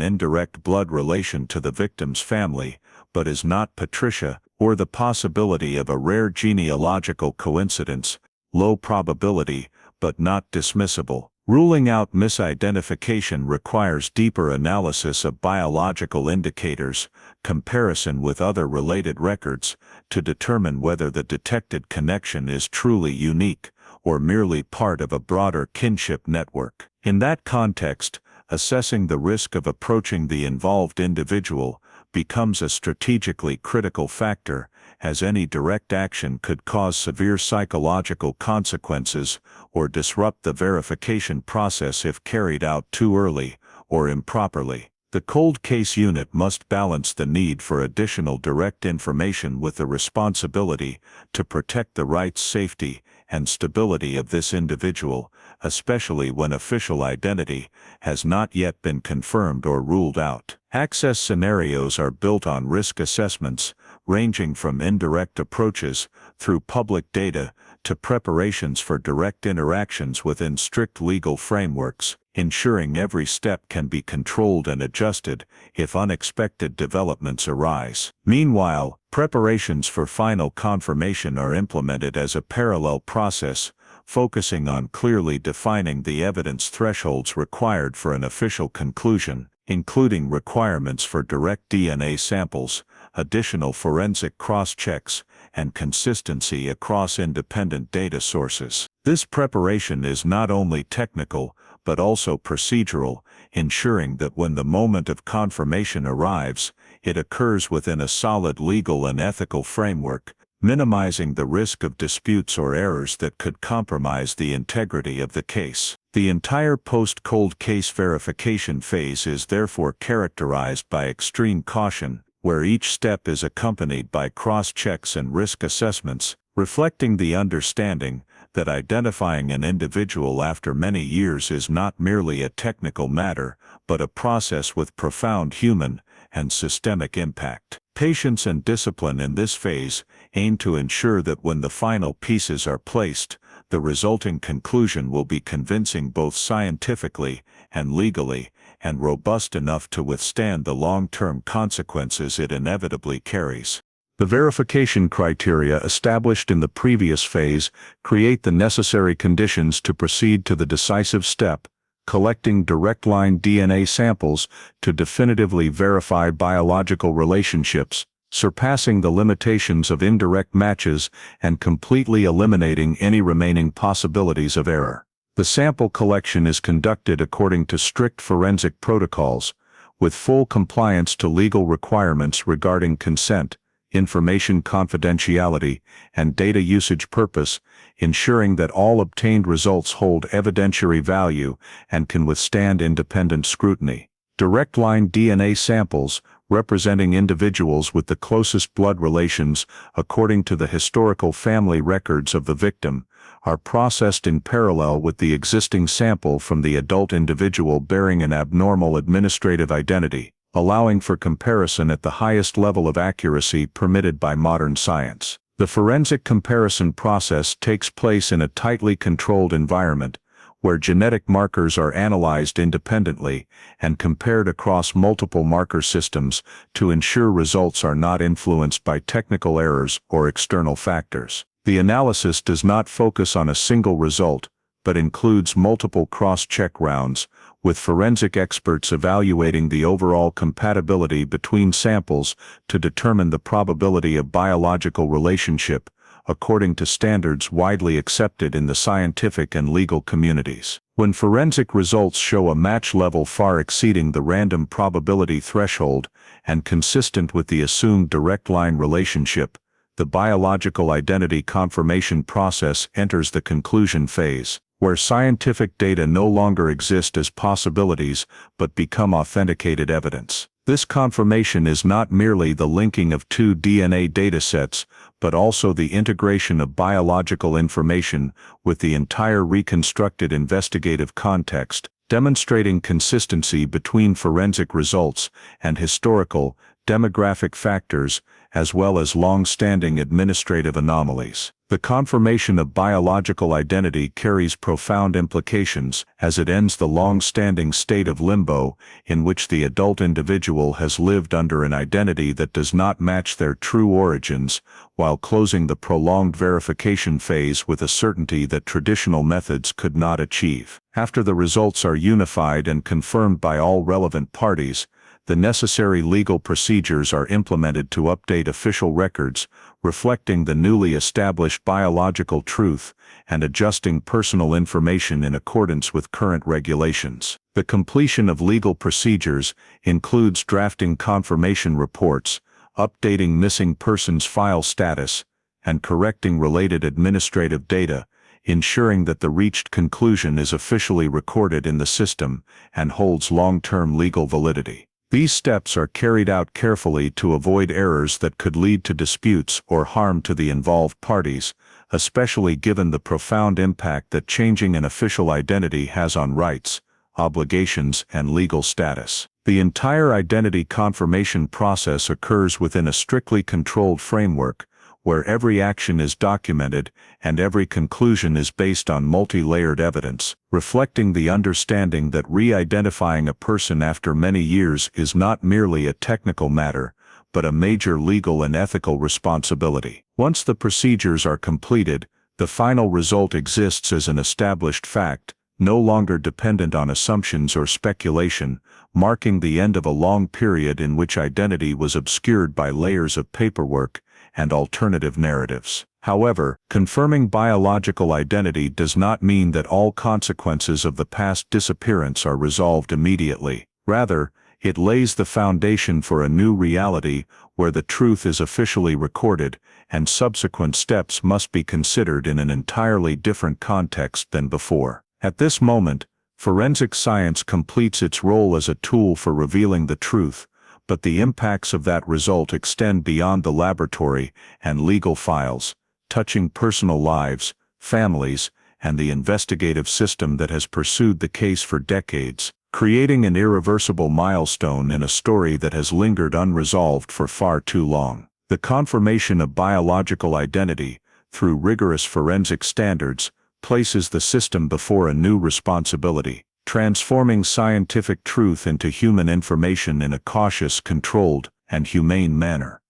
indirect blood relation to the victim's family, but is not Patricia, or the possibility of a rare genealogical coincidence, low probability, but not dismissible. Ruling out misidentification requires deeper analysis of biological indicators, comparison with other related records, to determine whether the detected connection is truly unique, or merely part of a broader kinship network. In that context, assessing the risk of approaching the involved individual becomes a strategically critical factor, as any direct action could cause severe psychological consequences or disrupt the verification process if carried out too early or improperly. The cold case unit must balance the need for additional direct information with the responsibility to protect the rights, safety, and stability of this individual, especially when official identity has not yet been confirmed or ruled out. Access scenarios are built on risk assessments, ranging from indirect approaches through public data to preparations for direct interactions within strict legal frameworks, ensuring every step can be controlled and adjusted if unexpected developments arise. Meanwhile, preparations for final confirmation are implemented as a parallel process, focusing on clearly defining the evidence thresholds required for an official conclusion, including requirements for direct DNA samples, additional forensic cross-checks, and consistency across independent data sources. This preparation is not only technical, but also procedural, ensuring that when the moment of confirmation arrives, it occurs within a solid legal and ethical framework, minimizing the risk of disputes or errors that could compromise the integrity of the case. The entire post-cold case verification phase is therefore characterized by extreme caution, where each step is accompanied by cross-checks and risk assessments, reflecting the understanding that identifying an individual after many years is not merely a technical matter, but a process with profound human and systemic impact. Patience and discipline in this phase aim to ensure that when the final pieces are placed, The resulting conclusion will be convincing both scientifically and legally, and robust enough to withstand the long-term consequences it inevitably carries. The verification criteria established in the previous phase create the necessary conditions to proceed to the decisive step, collecting direct-line DNA samples to definitively verify biological relationships, surpassing the limitations of indirect matches and completely eliminating any remaining possibilities of error. The sample collection is conducted according to strict forensic protocols, with full compliance to legal requirements regarding consent, information confidentiality, and data usage purpose, ensuring that all obtained results hold evidentiary value and can withstand independent scrutiny. Direct-line DNA samples, representing individuals with the closest blood relations according to the historical family records of the victim, are processed in parallel with the existing sample from the adult individual bearing an abnormal administrative identity, allowing for comparison at the highest level of accuracy permitted by modern science. The forensic comparison process takes place in a tightly controlled environment, where genetic markers are analyzed independently and compared across multiple marker systems to ensure results are not influenced by technical errors or external factors. The analysis does not focus on a single result, but includes multiple cross-check rounds, with forensic experts evaluating the overall compatibility between samples to determine the probability of biological relationship, according to standards widely accepted in the scientific and legal communities. When forensic results show a match level far exceeding the random probability threshold and consistent with the assumed direct-line relationship, the biological identity confirmation process enters the conclusion phase, where scientific data no longer exist as possibilities but become authenticated evidence. This confirmation is not merely the linking of two DNA datasets, but also the integration of biological information with the entire reconstructed investigative context, demonstrating consistency between forensic results and historical, demographic factors, as well as long-standing administrative anomalies. The confirmation of biological identity carries profound implications, as it ends the long-standing state of limbo in which the adult individual has lived under an identity that does not match their true origins, while closing the prolonged verification phase with a certainty that traditional methods could not achieve. After the results are unified and confirmed by all relevant parties, the necessary legal procedures are implemented to update official records, reflecting the newly established biological truth and adjusting personal information in accordance with current regulations. The completion of legal procedures includes drafting confirmation reports, updating missing persons file status, and correcting related administrative data, ensuring that the reached conclusion is officially recorded in the system and holds long-term legal validity. These steps are carried out carefully to avoid errors that could lead to disputes or harm to the involved parties, especially given the profound impact that changing an official identity has on rights, obligations, and legal status. The entire identity confirmation process occurs within a strictly controlled framework, where every action is documented and every conclusion is based on multi-layered evidence, reflecting the understanding that re-identifying a person after many years is not merely a technical matter, but a major legal and ethical responsibility. Once the procedures are completed, the final result exists as an established fact, no longer dependent on assumptions or speculation, marking the end of a long period in which identity was obscured by layers of paperwork and alternative narratives. However, confirming biological identity does not mean that all consequences of the past disappearance are resolved immediately. Rather, it lays the foundation for a new reality where the truth is officially recorded, and subsequent steps must be considered in an entirely different context than before. At this moment, forensic science completes its role as a tool for revealing the truth, but the impacts of that result extend beyond the laboratory and legal files, touching personal lives, families, and the investigative system that has pursued the case for decades, creating an irreversible milestone in a story that has lingered unresolved for far too long. The confirmation of biological identity, through rigorous forensic standards, places the system before a new responsibility, transforming scientific truth into human information in a cautious, controlled, and humane manner.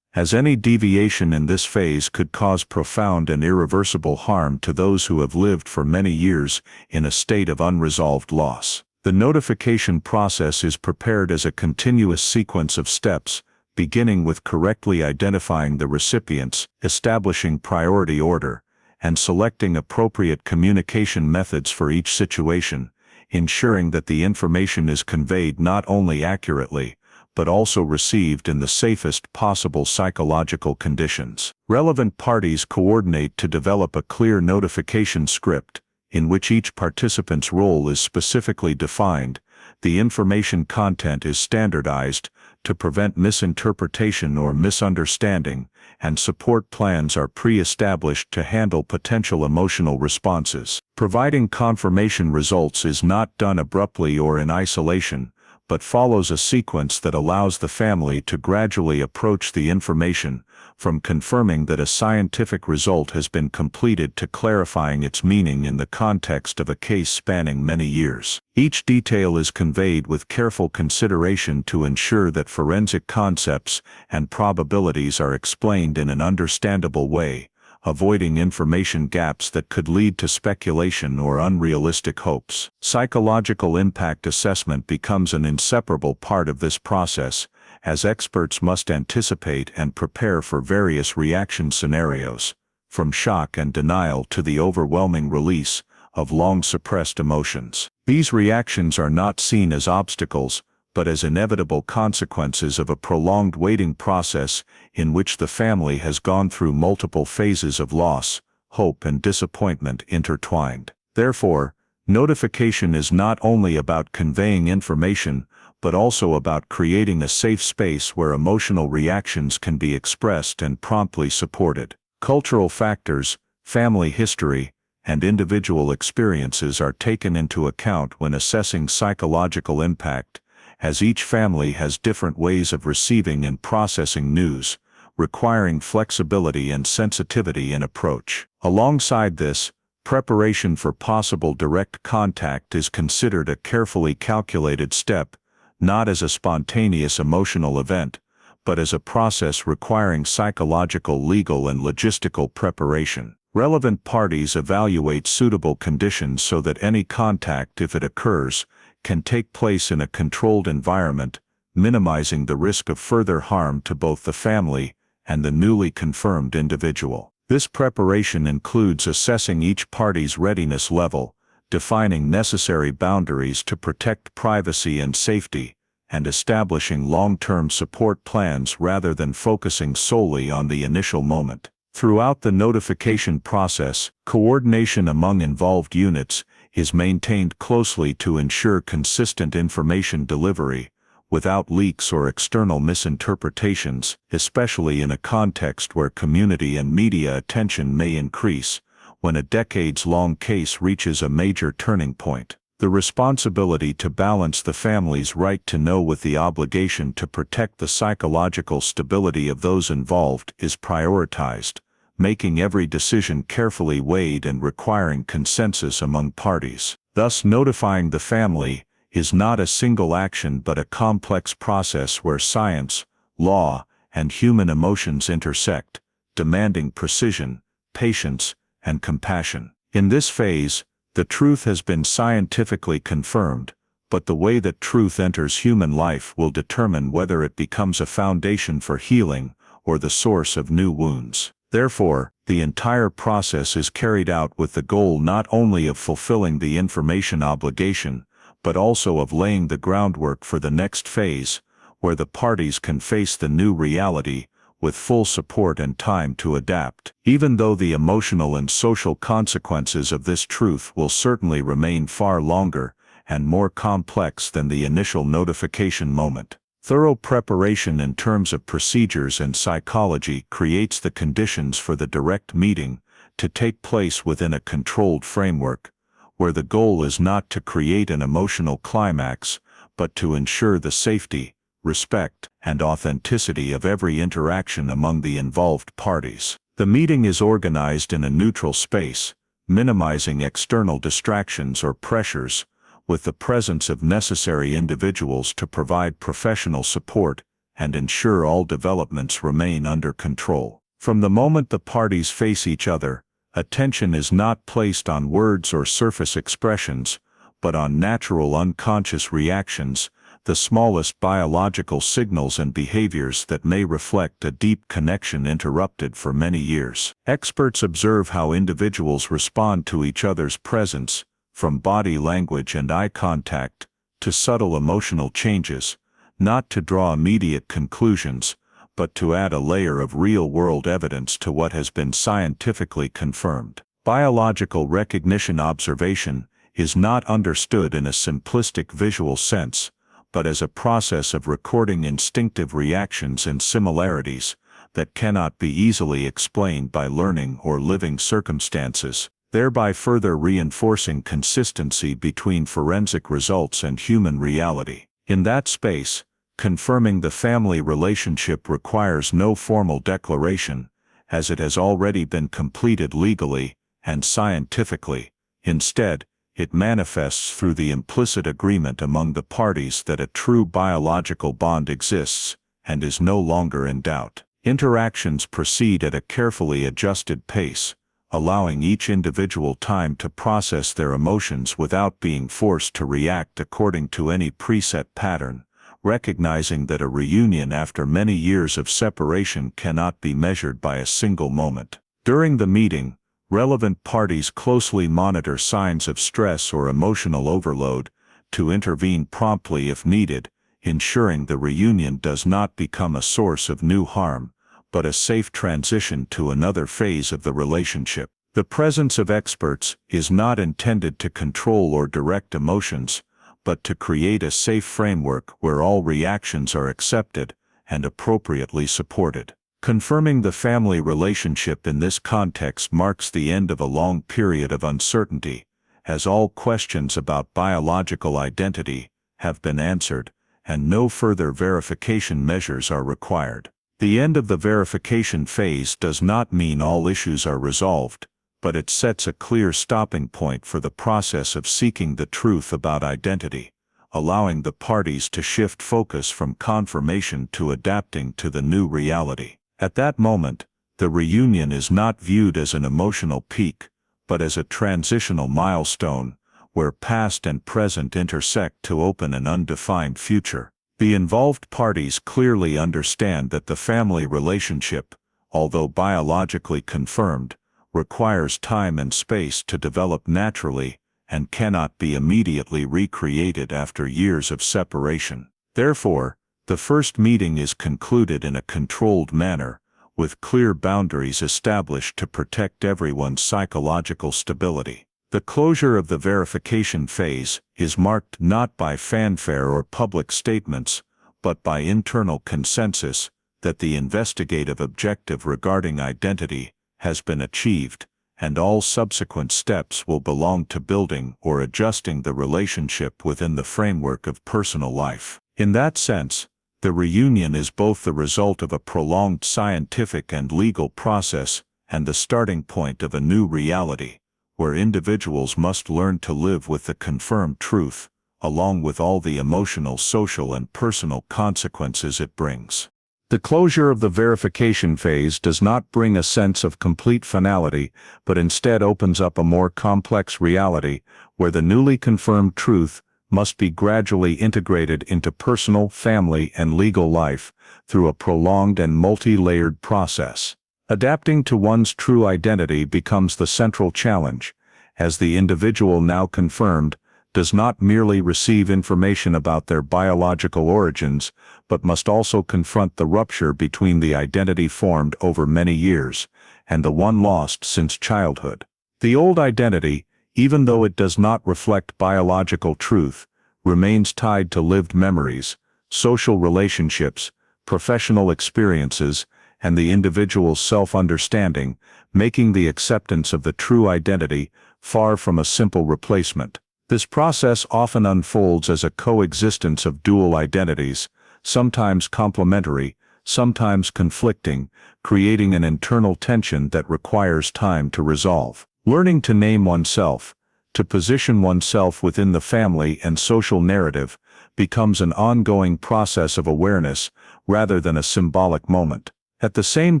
As any deviation in this phase could cause profound and irreversible harm to those who have lived for many years in a state of unresolved loss. The notification process is prepared as a continuous sequence of steps, beginning with correctly identifying the recipients, establishing priority order, and selecting appropriate communication methods for each situation, ensuring that the information is conveyed not only accurately, but also received in the safest possible psychological conditions. Relevant parties coordinate to develop a clear notification script, in which each participant's role is specifically defined. The information content is standardized to prevent misinterpretation or misunderstanding, and support plans are pre-established to handle potential emotional responses. Providing confirmation results is not done abruptly or in isolation, but follows a sequence that allows the family to gradually approach the information, from confirming that a scientific result has been completed to clarifying its meaning in the context of a case spanning many years. Each detail is conveyed with careful consideration to ensure that forensic concepts and probabilities are explained in an understandable way, avoiding information gaps that could lead to speculation or unrealistic hopes. Psychological impact assessment becomes an inseparable part of this process, as experts must anticipate and prepare for various reaction scenarios, from shock and denial to the overwhelming release of long-suppressed emotions. These reactions are not seen as obstacles, but as inevitable consequences of a prolonged waiting process in which the family has gone through multiple phases of loss, hope, and disappointment intertwined. Therefore, notification is not only about conveying information, but also about creating a safe space where emotional reactions can be expressed and promptly supported. Cultural factors, family history, and individual experiences are taken into account when assessing psychological impact, as each family has different ways of receiving and processing news, requiring flexibility and sensitivity in approach. Alongside this, preparation for possible direct contact is considered a carefully calculated step, not as a spontaneous emotional event, but as a process requiring psychological, legal, and logistical preparation. Relevant parties evaluate suitable conditions so that any contact, if it occurs, can take place in a controlled environment, minimizing the risk of further harm to both the family and the newly confirmed individual. This preparation includes assessing each party's readiness level, defining necessary boundaries to protect privacy and safety, and establishing long-term support plans rather than focusing solely on the initial moment. Throughout the notification process, coordination among involved units is maintained closely to ensure consistent information delivery, without leaks or external misinterpretations, especially in a context where community and media attention may increase. When a decades-long case reaches a major turning point, the responsibility to balance the family's right to know with the obligation to protect the psychological stability of those involved is prioritized, making every decision carefully weighed and requiring consensus among parties. Thus, notifying the family is not a single action but a complex process where science, law, and human emotions intersect, demanding precision, patience, and compassion. In this phase, the truth has been scientifically confirmed, but the way that truth enters human life will determine whether it becomes a foundation for healing or the source of new wounds. Therefore, the entire process is carried out with the goal not only of fulfilling the information obligation, but also of laying the groundwork for the next phase, where the parties can face the new reality with full support and time to adapt. Even though the emotional and social consequences of this truth will certainly remain far longer and more complex than the initial notification moment, thorough preparation in terms of procedures and psychology creates the conditions for the direct meeting to take place within a controlled framework, where the goal is not to create an emotional climax, but to ensure the safety, respect, and authenticity of every interaction among the involved parties. The meeting is organized in a neutral space, minimizing external distractions or pressures, with the presence of necessary individuals to provide professional support and ensure all developments remain under control. From the moment the parties face each other, attention is not placed on words or surface expressions, but on natural unconscious reactions, the smallest biological signals and behaviors that may reflect a deep connection interrupted for many years. Experts observe how individuals respond to each other's presence, from body language and eye contact to subtle emotional changes, not to draw immediate conclusions, but to add a layer of real-world evidence to what has been scientifically confirmed. Biological recognition observation is not understood in a simplistic visual sense, but as a process of recording instinctive reactions and similarities that cannot be easily explained by learning or living circumstances, thereby further reinforcing consistency between forensic results and human reality. In that space, confirming the family relationship requires no formal declaration, as it has already been completed legally and scientifically. Instead, it manifests through the implicit agreement among the parties that a true biological bond exists and is no longer in doubt. Interactions proceed at a carefully adjusted pace, allowing each individual time to process their emotions without being forced to react according to any preset pattern, recognizing that a reunion after many years of separation cannot be measured by a single moment. During the meeting, relevant parties closely monitor signs of stress or emotional overload to intervene promptly if needed, ensuring the reunion does not become a source of new harm, but a safe transition to another phase of the relationship. The presence of experts is not intended to control or direct emotions, but to create a safe framework where all reactions are accepted and appropriately supported. Confirming the family relationship in this context marks the end of a long period of uncertainty, as all questions about biological identity have been answered, and no further verification measures are required. The end of the verification phase does not mean all issues are resolved, but it sets a clear stopping point for the process of seeking the truth about identity, allowing the parties to shift focus from confirmation to adapting to the new reality. At that moment, the reunion is not viewed as an emotional peak, but as a transitional milestone, where past and present intersect to open an undefined future. The involved parties clearly understand that the family relationship, although biologically confirmed, requires time and space to develop naturally and cannot be immediately recreated after years of separation. Therefore, the first meeting is concluded in a controlled manner, with clear boundaries established to protect everyone's psychological stability. The closure of the verification phase is marked not by fanfare or public statements, but by internal consensus that the investigative objective regarding identity has been achieved, and all subsequent steps will belong to building or adjusting the relationship within the framework of personal life. In that sense, the reunion is both the result of a prolonged scientific and legal process and the starting point of a new reality, where individuals must learn to live with the confirmed truth, along with all the emotional, social, and personal consequences it brings. The closure of the verification phase does not bring a sense of complete finality, but instead opens up a more complex reality, where the newly confirmed truth must be gradually integrated into personal, family, and legal life through a prolonged and multi-layered process. Adapting to one's true identity becomes the central challenge, as the individual now confirmed does not merely receive information about their biological origins, but must also confront the rupture between the identity formed over many years and the one lost since childhood. The old identity, even though it does not reflect biological truth, remains tied to lived memories, social relationships, professional experiences, and the individual's self-understanding, making the acceptance of the true identity far from a simple replacement. This process often unfolds as a coexistence of dual identities, sometimes complementary, sometimes conflicting, creating an internal tension that requires time to resolve. Learning to name oneself, to position oneself within the family and social narrative, becomes an ongoing process of awareness rather than a symbolic moment. At the same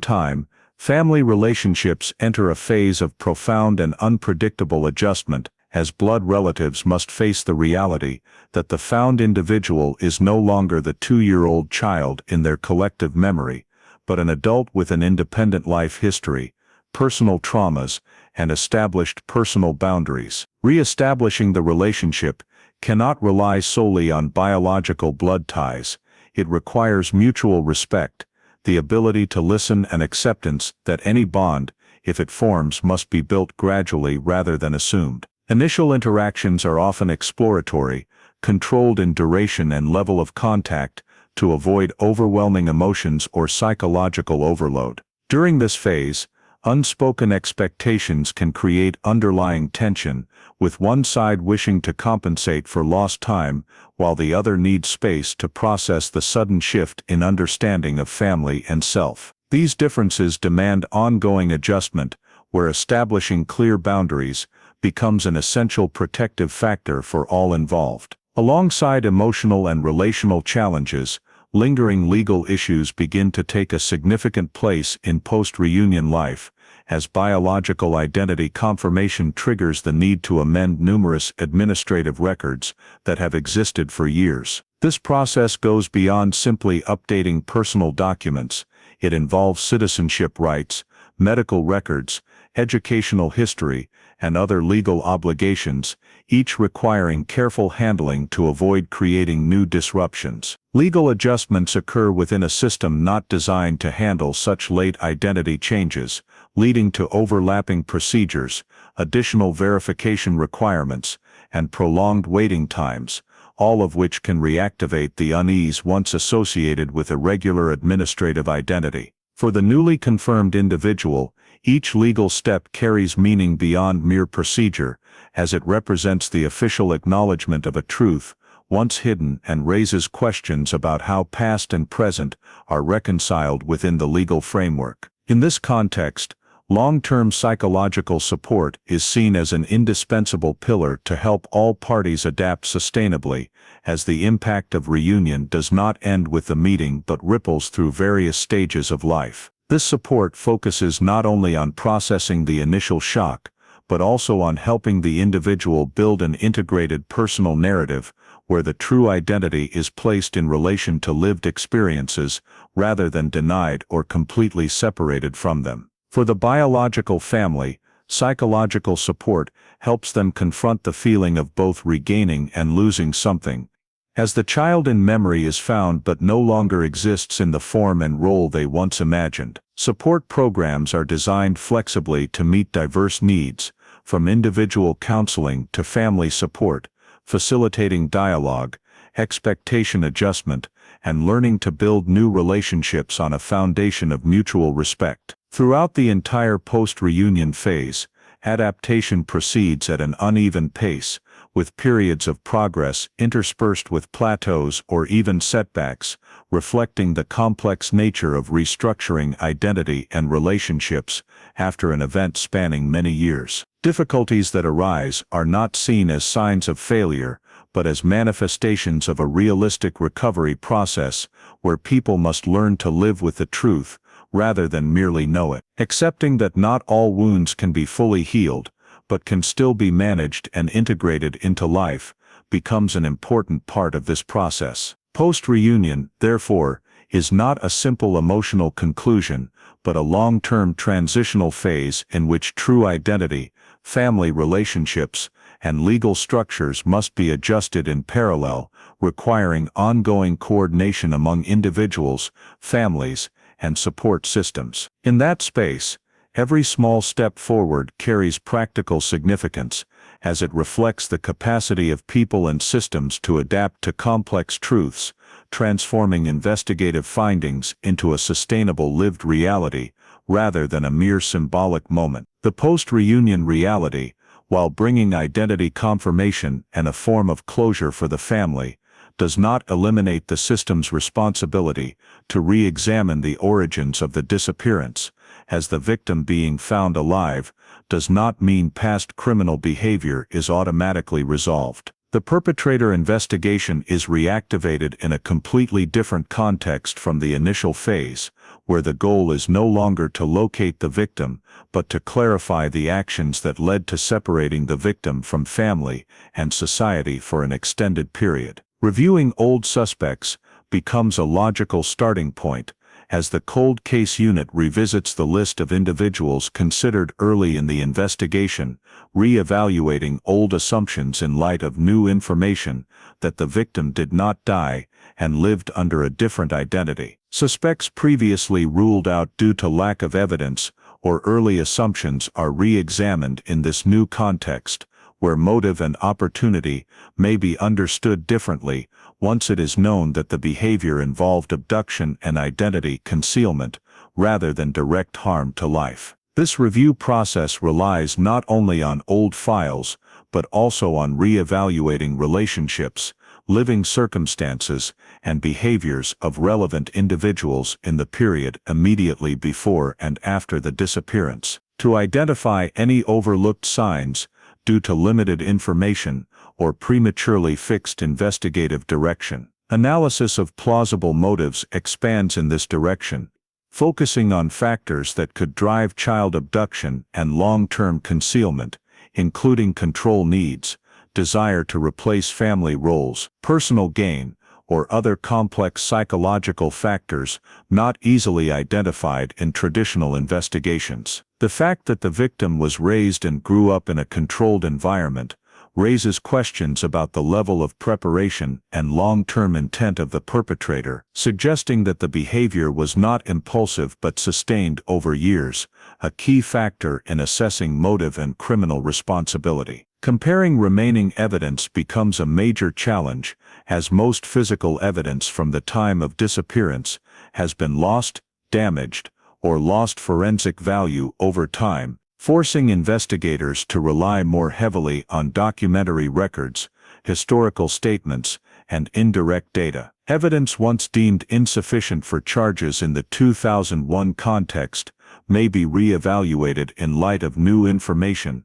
time, family relationships enter a phase of profound and unpredictable adjustment, as blood relatives must face the reality that the found individual is no longer the 2-year-old child in their collective memory, but an adult with an independent life history, personal traumas, and established personal boundaries. Re-establishing the relationship cannot rely solely on biological blood ties. It requires mutual respect, the ability to listen, and acceptance that any bond, if it forms, must be built gradually rather than assumed. Initial interactions are often exploratory, controlled in duration and level of contact, to avoid overwhelming emotions or psychological overload. During this phase, unspoken expectations can create underlying tension, with one side wishing to compensate for lost time while the other needs space to process the sudden shift in understanding of family and self. These differences demand ongoing adjustment, where establishing clear boundaries becomes an essential protective factor for all involved. Alongside emotional and relational challenges, lingering legal issues begin to take a significant place in post-reunion life, as biological identity confirmation triggers the need to amend numerous administrative records that have existed for years. This process goes beyond simply updating personal documents. It involves citizenship rights, medical records, educational history, and other legal obligations, each requiring careful handling to avoid creating new disruptions. Legal adjustments occur within a system not designed to handle such late identity changes, leading to overlapping procedures, additional verification requirements, and prolonged waiting times, all of which can reactivate the unease once associated with irregular administrative identity. For the newly confirmed individual, each legal step carries meaning beyond mere procedure, as it represents the official acknowledgement of a truth once hidden and raises questions about how past and present are reconciled within the legal framework. In this context, long-term psychological support is seen as an indispensable pillar to help all parties adapt sustainably, as the impact of reunion does not end with the meeting but ripples through various stages of life. This support focuses not only on processing the initial shock, but also on helping the individual build an integrated personal narrative, where the true identity is placed in relation to lived experiences, rather than denied or completely separated from them. For the biological family, psychological support helps them confront the feeling of both regaining and losing something, as the child in memory is found but no longer exists in the form and role they once imagined. Support programs are designed flexibly to meet diverse needs, from individual counseling to family support, facilitating dialogue, expectation adjustment, and learning to build new relationships on a foundation of mutual respect. Throughout the entire post-reunion phase, adaptation proceeds at an uneven pace, with periods of progress interspersed with plateaus or even setbacks, reflecting the complex nature of restructuring identity and relationships after an event spanning many years. Difficulties that arise are not seen as signs of failure, but as manifestations of a realistic recovery process where people must learn to live with the truth rather than merely know it. Accepting that not all wounds can be fully healed, but can still be managed and integrated into life, becomes an important part of this process. Post-reunion, therefore, is not a simple emotional conclusion, but a long-term transitional phase in which true identity, family relationships, and legal structures must be adjusted in parallel, requiring ongoing coordination among individuals, families, and support systems. In that space, every small step forward carries practical significance, as it reflects the capacity of people and systems to adapt to complex truths, transforming investigative findings into a sustainable lived reality, rather than a mere symbolic moment. The post-reunion reality, while bringing identity confirmation and a form of closure for the family, does not eliminate the system's responsibility to re-examine the origins of the disappearance, as the victim being found alive, does not mean past criminal behavior is automatically resolved. The perpetrator investigation is reactivated in a completely different context from the initial phase, where the goal is no longer to locate the victim, but to clarify the actions that led to separating the victim from family and society for an extended period. Reviewing old suspects becomes a logical starting point, as the cold case unit revisits the list of individuals considered early in the investigation, re-evaluating old assumptions in light of new information that the victim did not die and lived under a different identity. Suspects previously ruled out due to lack of evidence or early assumptions are re-examined in this new context, where motive and opportunity may be understood differently once it is known that the behavior involved abduction and identity concealment rather than direct harm to life. This review process relies not only on old files, but also on re-evaluating relationships, living circumstances, and behaviors of relevant individuals in the period immediately before and after the disappearance, to identify any overlooked signs due to limited information or prematurely fixed investigative direction. Analysis of plausible motives expands in this direction, focusing on factors that could drive child abduction and long-term concealment, including control needs, desire to replace family roles, personal gain, or other complex psychological factors not easily identified in traditional investigations. The fact that the victim was raised and grew up in a controlled environment raises questions about the level of preparation and long-term intent of the perpetrator, suggesting that the behavior was not impulsive but sustained over years, a key factor in assessing motive and criminal responsibility. Comparing remaining evidence becomes a major challenge, as most physical evidence from the time of disappearance has been lost, damaged, or lost forensic value over time, forcing investigators to rely more heavily on documentary records, historical statements, and indirect data. Evidence once deemed insufficient for charges in the 2001 context may be re-evaluated in light of new information,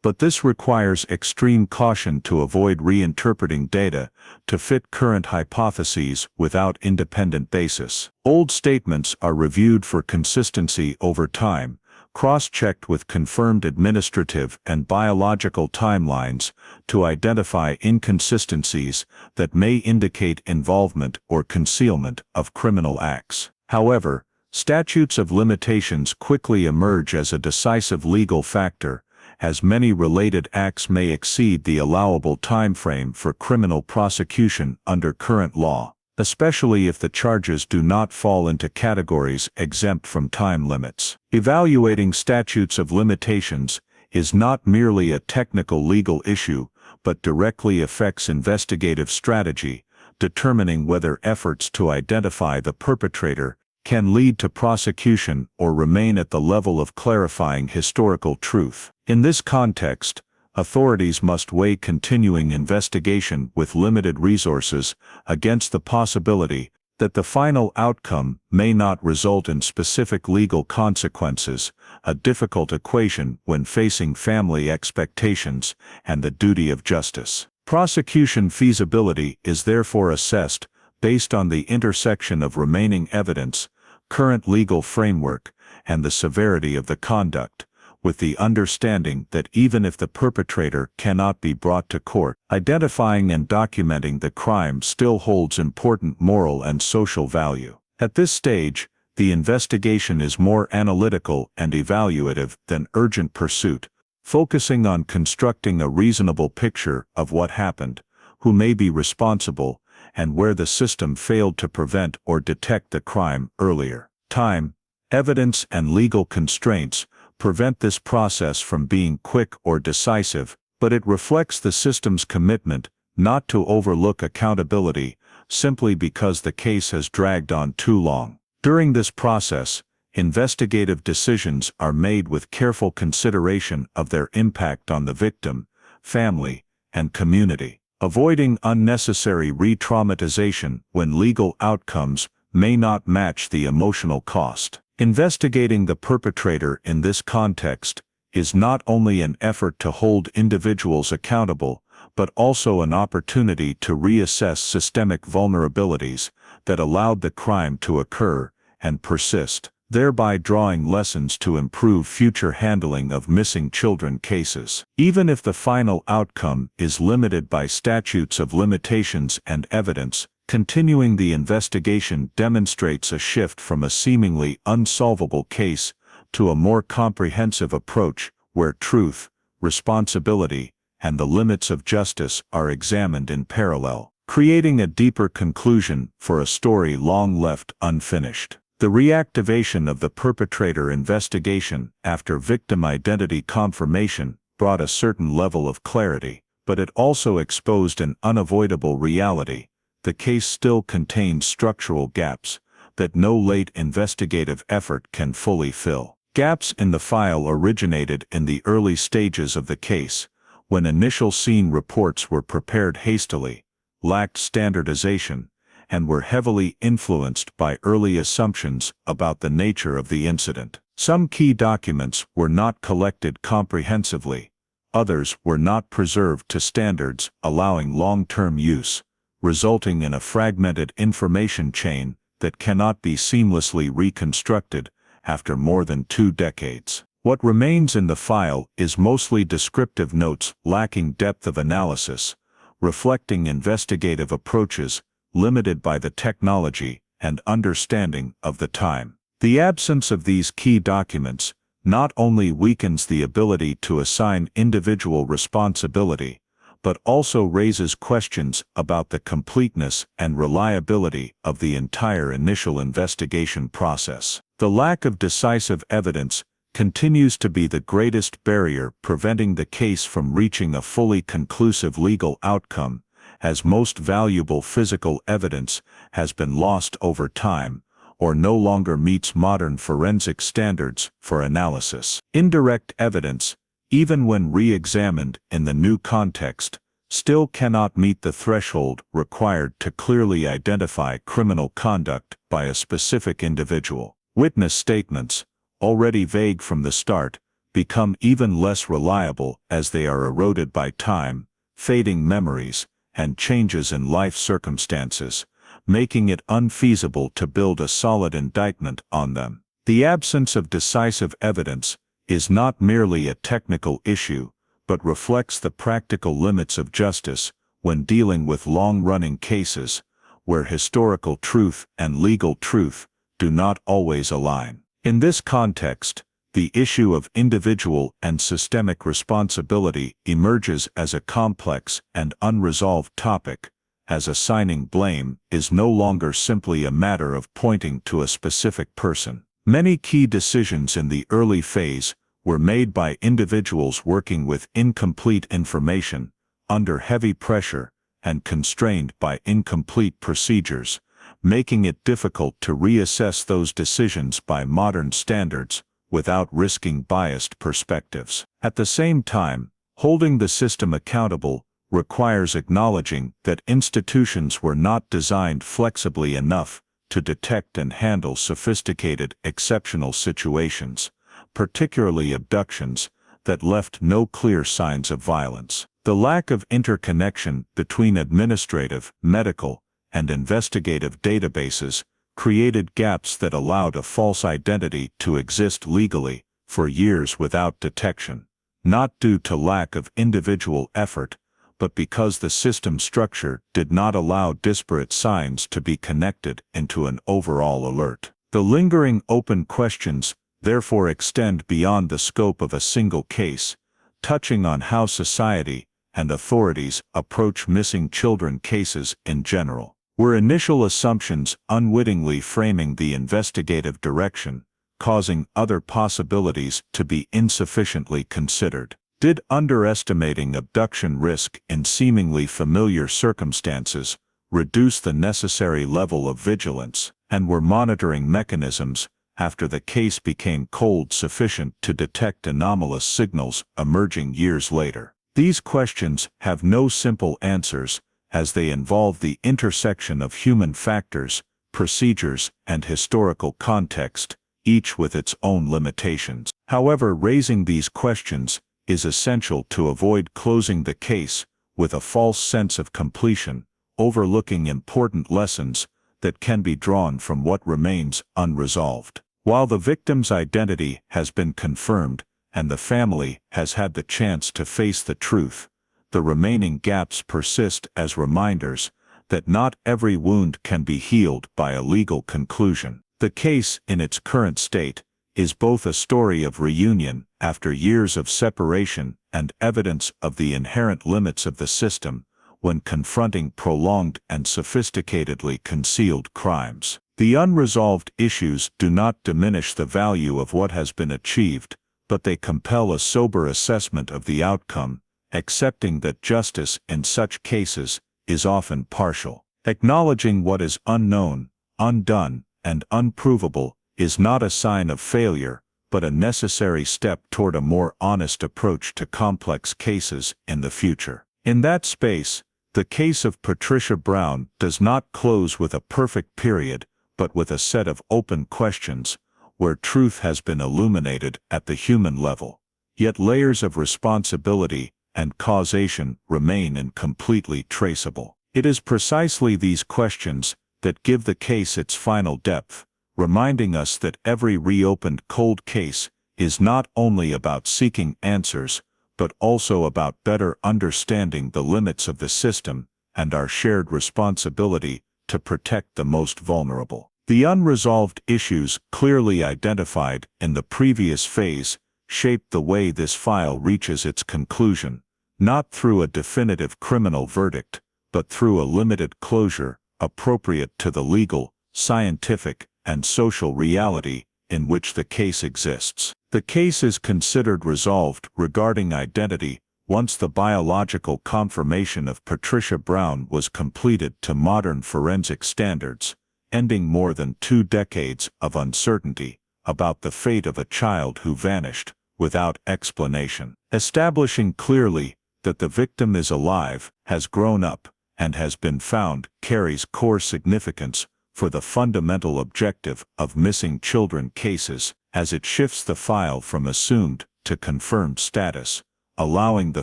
but this requires extreme caution to avoid reinterpreting data to fit current hypotheses without independent basis. Old statements are reviewed for consistency over time, cross-checked with confirmed administrative and biological timelines to identify inconsistencies that may indicate involvement or concealment of criminal acts. However, statutes of limitations quickly emerge as a decisive legal factor, as many related acts may exceed the allowable timeframe for criminal prosecution under current law, especially if the charges do not fall into categories exempt from time limits. Evaluating statutes of limitations is not merely a technical legal issue, but directly affects investigative strategy, determining whether efforts to identify the perpetrator can lead to prosecution or remain at the level of clarifying historical truth. In this context, authorities must weigh continuing investigation with limited resources against the possibility that the final outcome may not result in specific legal consequences, a difficult equation when facing family expectations and the duty of justice. Prosecution feasibility is therefore assessed based on the intersection of remaining evidence, current legal framework, and the severity of the conduct, with the understanding that even if the perpetrator cannot be brought to court, identifying and documenting the crime still holds important moral and social value. At this stage, the investigation is more analytical and evaluative than urgent pursuit, focusing on constructing a reasonable picture of what happened, who may be responsible, and where the system failed to prevent or detect the crime earlier. Time, evidence, and legal constraints prevent this process from being quick or decisive, but it reflects the system's commitment not to overlook accountability simply because the case has dragged on too long. During this process, investigative decisions are made with careful consideration of their impact on the victim, family, and community, avoiding unnecessary re-traumatization when legal outcomes may not match the emotional cost. Investigating the perpetrator in this context is not only an effort to hold individuals accountable, but also an opportunity to reassess systemic vulnerabilities that allowed the crime to occur and persist, thereby drawing lessons to improve future handling of missing children cases. Even if the final outcome is limited by statutes of limitations and evidence, continuing the investigation demonstrates a shift from a seemingly unsolvable case to a more comprehensive approach where truth, responsibility, and the limits of justice are examined in parallel, creating a deeper conclusion for a story long left unfinished. The reactivation of the perpetrator investigation after victim identity confirmation brought a certain level of clarity, but it also exposed an unavoidable reality. The case still contains structural gaps that no late investigative effort can fully fill. Gaps in the file originated in the early stages of the case, when initial scene reports were prepared hastily, lacked standardization, and were heavily influenced by early assumptions about the nature of the incident. Some key documents were not collected comprehensively, others were not preserved to standards allowing long-term use, resulting in a fragmented information chain that cannot be seamlessly reconstructed after more than 2 decades. What remains in the file is mostly descriptive notes lacking depth of analysis, reflecting investigative approaches limited by the technology and understanding of the time. The absence of these key documents not only weakens the ability to assign individual responsibility, but also raises questions about the completeness and reliability of the entire initial investigation process. The lack of decisive evidence continues to be the greatest barrier preventing the case from reaching a fully conclusive legal outcome, as most valuable physical evidence has been lost over time or no longer meets modern forensic standards for analysis. Indirect evidence, even when re-examined in the new context, still cannot meet the threshold required to clearly identify criminal conduct by a specific individual. Witness statements, already vague from the start, become even less reliable as they are eroded by time, fading memories, and changes in life circumstances, making it unfeasible to build a solid indictment on them. The absence of decisive evidence is not merely a technical issue, but reflects the practical limits of justice when dealing with long-running cases, where historical truth and legal truth do not always align. In this context, the issue of individual and systemic responsibility emerges as a complex and unresolved topic, as assigning blame is no longer simply a matter of pointing to a specific person. Many key decisions in the early phase were made by individuals working with incomplete information, under heavy pressure, and constrained by incomplete procedures, making it difficult to reassess those decisions by modern standards without risking biased perspectives. At the same time, holding the system accountable requires acknowledging that institutions were not designed flexibly enough to detect and handle sophisticated, exceptional situations, particularly abductions, that left no clear signs of violence. The lack of interconnection between administrative, medical, and investigative databases created gaps that allowed a false identity to exist legally for years without detection, not due to lack of individual effort, but because the system structure did not allow disparate signs to be connected into an overall alert. The lingering open questions therefore extend beyond the scope of a single case, touching on how society and authorities approach missing children cases in general. Were initial assumptions unwittingly framing the investigative direction, causing other possibilities to be insufficiently considered? Did underestimating abduction risk in seemingly familiar circumstances reduce the necessary level of vigilance, and were monitoring mechanisms after the case became cold sufficient to detect anomalous signals emerging years later? These questions have no simple answers, as they involve the intersection of human factors, procedures, and historical context, each with its own limitations. However, raising these questions is essential to avoid closing the case with a false sense of completion, overlooking important lessons that can be drawn from what remains unresolved. While the victim's identity has been confirmed and the family has had the chance to face the truth, the remaining gaps persist as reminders that not every wound can be healed by a legal conclusion. The case, in its current state, is both a story of reunion after years of separation and evidence of the inherent limits of the system when confronting prolonged and sophisticatedly concealed crimes. The unresolved issues do not diminish the value of what has been achieved, but they compel a sober assessment of the outcome, accepting that justice in such cases is often partial. Acknowledging what is unknown, undone, and unprovable is not a sign of failure, but a necessary step toward a more honest approach to complex cases in the future. In that space, the case of Patricia Brown does not close with a perfect period, but with a set of open questions, where truth has been illuminated at the human level, yet layers of responsibility and causation remain incompletely traceable. It is precisely these questions that give the case its final depth, reminding us that every reopened cold case is not only about seeking answers, but also about better understanding the limits of the system and our shared responsibility to protect the most vulnerable. The unresolved issues clearly identified in the previous phase shape the way this file reaches its conclusion, not through a definitive criminal verdict, but through a limited closure appropriate to the legal, scientific, and social reality in which the case exists. The case is considered resolved regarding identity once the biological confirmation of Patricia Brown was completed to modern forensic standards, ending more than 2 decades of uncertainty about the fate of a child who vanished without explanation. Establishing clearly that the victim is alive, has grown up, and has been found carries core significance for the fundamental objective of missing children cases, as it shifts the file from assumed to confirmed status, allowing the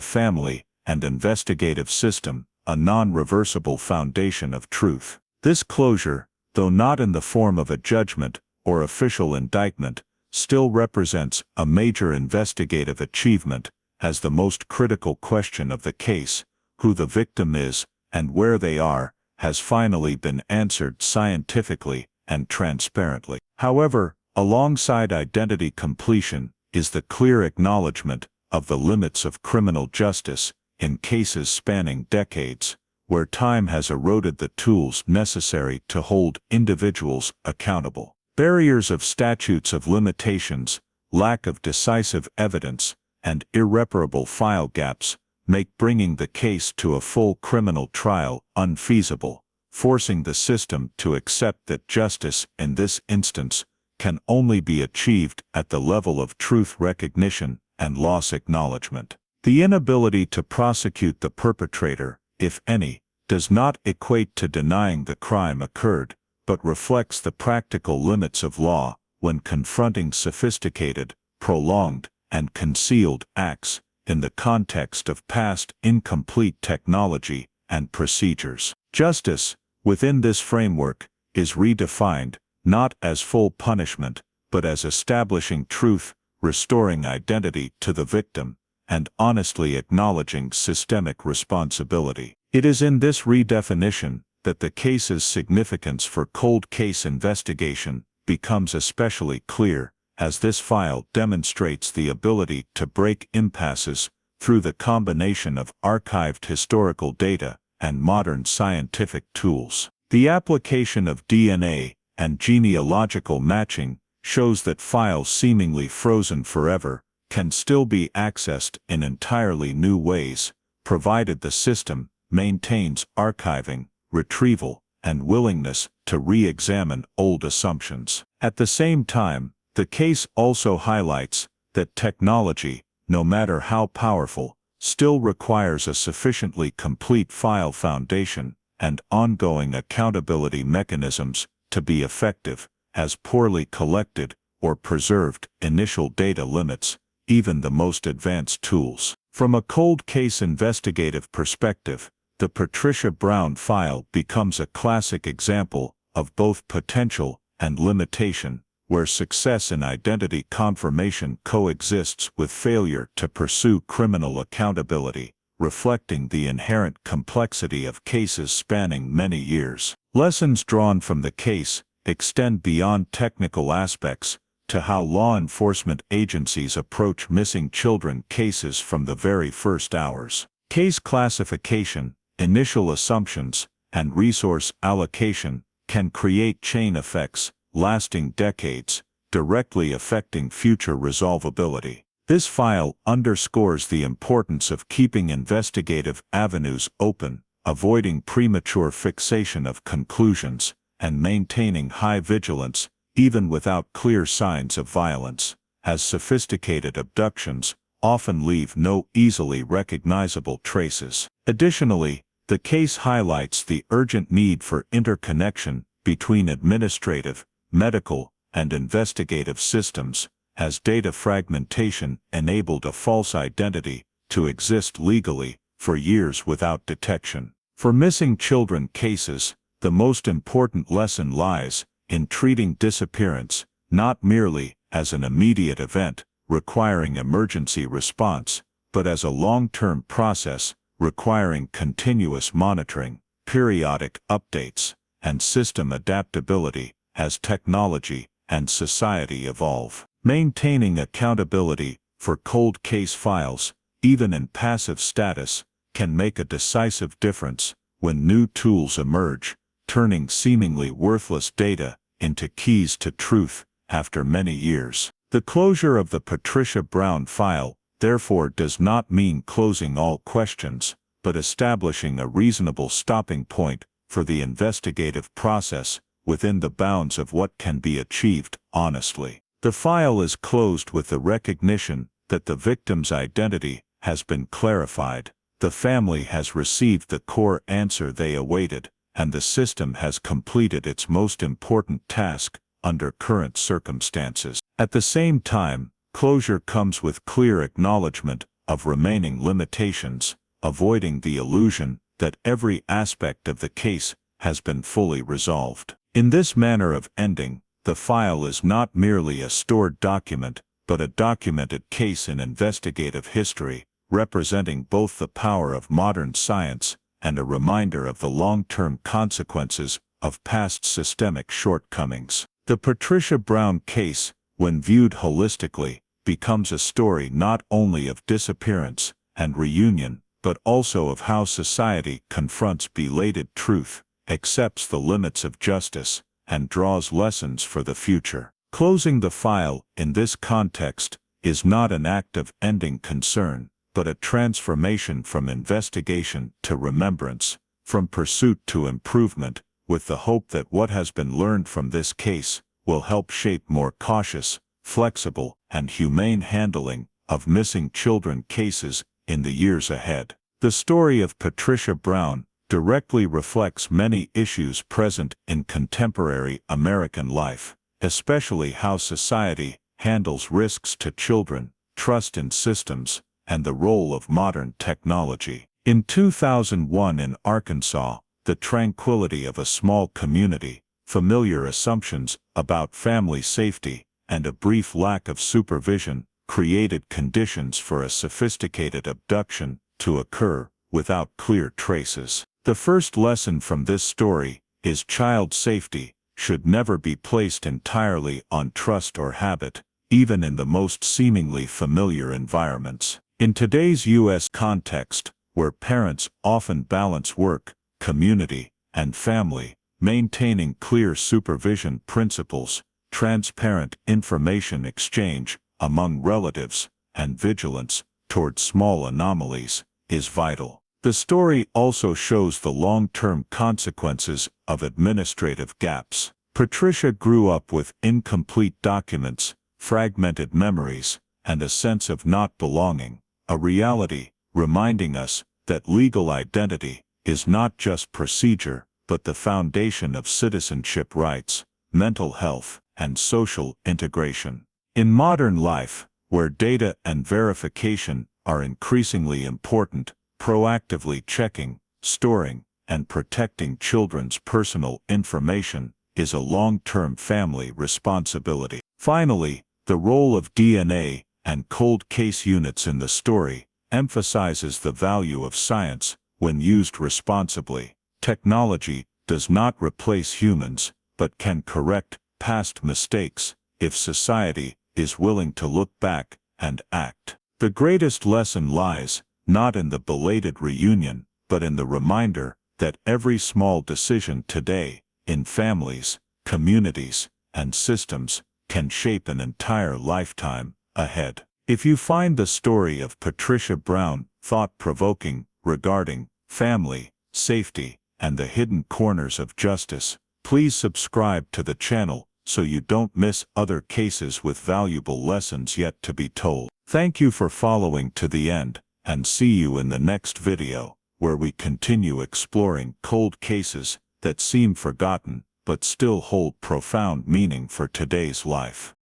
family and investigative system a non-reversible foundation of truth. This closure, though not in the form of a judgment or official indictment, still represents a major investigative achievement, as the most critical question of the case, who the victim is and where they are, has finally been answered scientifically and transparently. However, alongside identity completion is the clear acknowledgement of the limits of criminal justice in cases spanning decades, where time has eroded the tools necessary to hold individuals accountable. Barriers of statutes of limitations, lack of decisive evidence, and irreparable file gaps make bringing the case to a full criminal trial unfeasible, forcing the system to accept that justice in this instance can only be achieved at the level of truth recognition and loss acknowledgement. The inability to prosecute the perpetrator, if any, does not equate to denying the crime occurred, but reflects the practical limits of law when confronting sophisticated, prolonged, and concealed acts in the context of past incomplete technology and procedures. Justice, within this framework, is redefined not as full punishment, but as establishing truth, restoring identity to the victim, and honestly acknowledging systemic responsibility. It is in this redefinition that the case's significance for cold case investigation becomes especially clear, as this file demonstrates the ability to break impasses through the combination of archived historical data and modern scientific tools. The application of DNA and genealogical matching shows that files seemingly frozen forever can still be accessed in entirely new ways, provided the system maintains archiving, retrieval, and willingness to re-examine old assumptions. At the same time, the case also highlights that technology, no matter how powerful, still requires a sufficiently complete file foundation and ongoing accountability mechanisms to be effective, as poorly collected or preserved initial data limits, even the most advanced tools. From a cold case investigative perspective, the Patricia Brown file becomes a classic example of both potential and limitation, where success in identity confirmation coexists with failure to pursue criminal accountability, reflecting the inherent complexity of cases spanning many years. Lessons drawn from the case extend beyond technical aspects to how law enforcement agencies approach missing children cases from the very first hours. Case classification, initial assumptions, and resource allocation can create chain effects lasting decades, directly affecting future resolvability. This file underscores the importance of keeping investigative avenues open, avoiding premature fixation of conclusions, and maintaining high vigilance, even without clear signs of violence, as sophisticated abductions often leave no easily recognizable traces. Additionally, the case highlights the urgent need for interconnection between administrative, medical, and investigative systems, as data fragmentation enabled a false identity to exist legally for years without detection. For missing children cases, the most important lesson lies in treating disappearance not merely as an immediate event requiring emergency response, but as a long-term process requiring continuous monitoring, periodic updates, and system adaptability as technology and society evolve. Maintaining accountability for cold case files, even in passive status, can make a decisive difference when new tools emerge, turning seemingly worthless data into keys to truth after many years. The closure of the Patricia Brown file, therefore, does not mean closing all questions, but establishing a reasonable stopping point for the investigative process within the bounds of what can be achieved honestly. The file is closed with the recognition that the victim's identity has been clarified, the family has received the core answer they awaited, and the system has completed its most important task under current circumstances. At the same time, closure comes with clear acknowledgement of remaining limitations, avoiding the illusion that every aspect of the case has been fully resolved. In this manner of ending, the file is not merely a stored document, but a documented case in investigative history, representing both the power of modern science and a reminder of the long-term consequences of past systemic shortcomings. The Patricia Brown case, when viewed holistically, becomes a story not only of disappearance and reunion, but also of how society confronts belated truth, accepts the limits of justice, and draws lessons for the future. Closing the file, in this context, is not an act of ending concern, but a transformation from investigation to remembrance, from pursuit to improvement, with the hope that what has been learned from this case will help shape more cautious, flexible, and humane handling of missing children cases in the years ahead. The story of Patricia Brown directly reflects many issues present in contemporary American life, especially how society handles risks to children, trust in systems, and the role of modern technology. In 2001 in Arkansas, the tranquility of a small community, familiar assumptions about family safety, and a brief lack of supervision created conditions for a sophisticated abduction to occur without clear traces. The first lesson from this story is child safety should never be placed entirely on trust or habit, even in the most seemingly familiar environments. In today's U.S. context, where parents often balance work, community, and family, maintaining clear supervision principles, transparent information exchange among relatives, and vigilance toward small anomalies is vital. The story also shows the long-term consequences of administrative gaps. Patricia grew up with incomplete documents, fragmented memories, and a sense of not belonging, a reality reminding us that legal identity is not just procedure, but the foundation of citizenship rights, mental health, and social integration. In modern life, where data and verification are increasingly important, proactively checking, storing, and protecting children's personal information is a long-term family responsibility. Finally, the role of DNA and cold case units in the story emphasizes the value of science when used responsibly. Technology does not replace humans, but can correct past mistakes if society is willing to look back and act. The greatest lesson lies not in the belated reunion, but in the reminder that every small decision today, in families, communities, and systems, can shape an entire lifetime ahead. If you find the story of Patricia Brown thought-provoking regarding family, safety, and the hidden corners of justice, please subscribe to the channel so you don't miss other cases with valuable lessons yet to be told. Thank you for following to the end, and see you in the next video, where we continue exploring cold cases that seem forgotten but still hold profound meaning for today's life.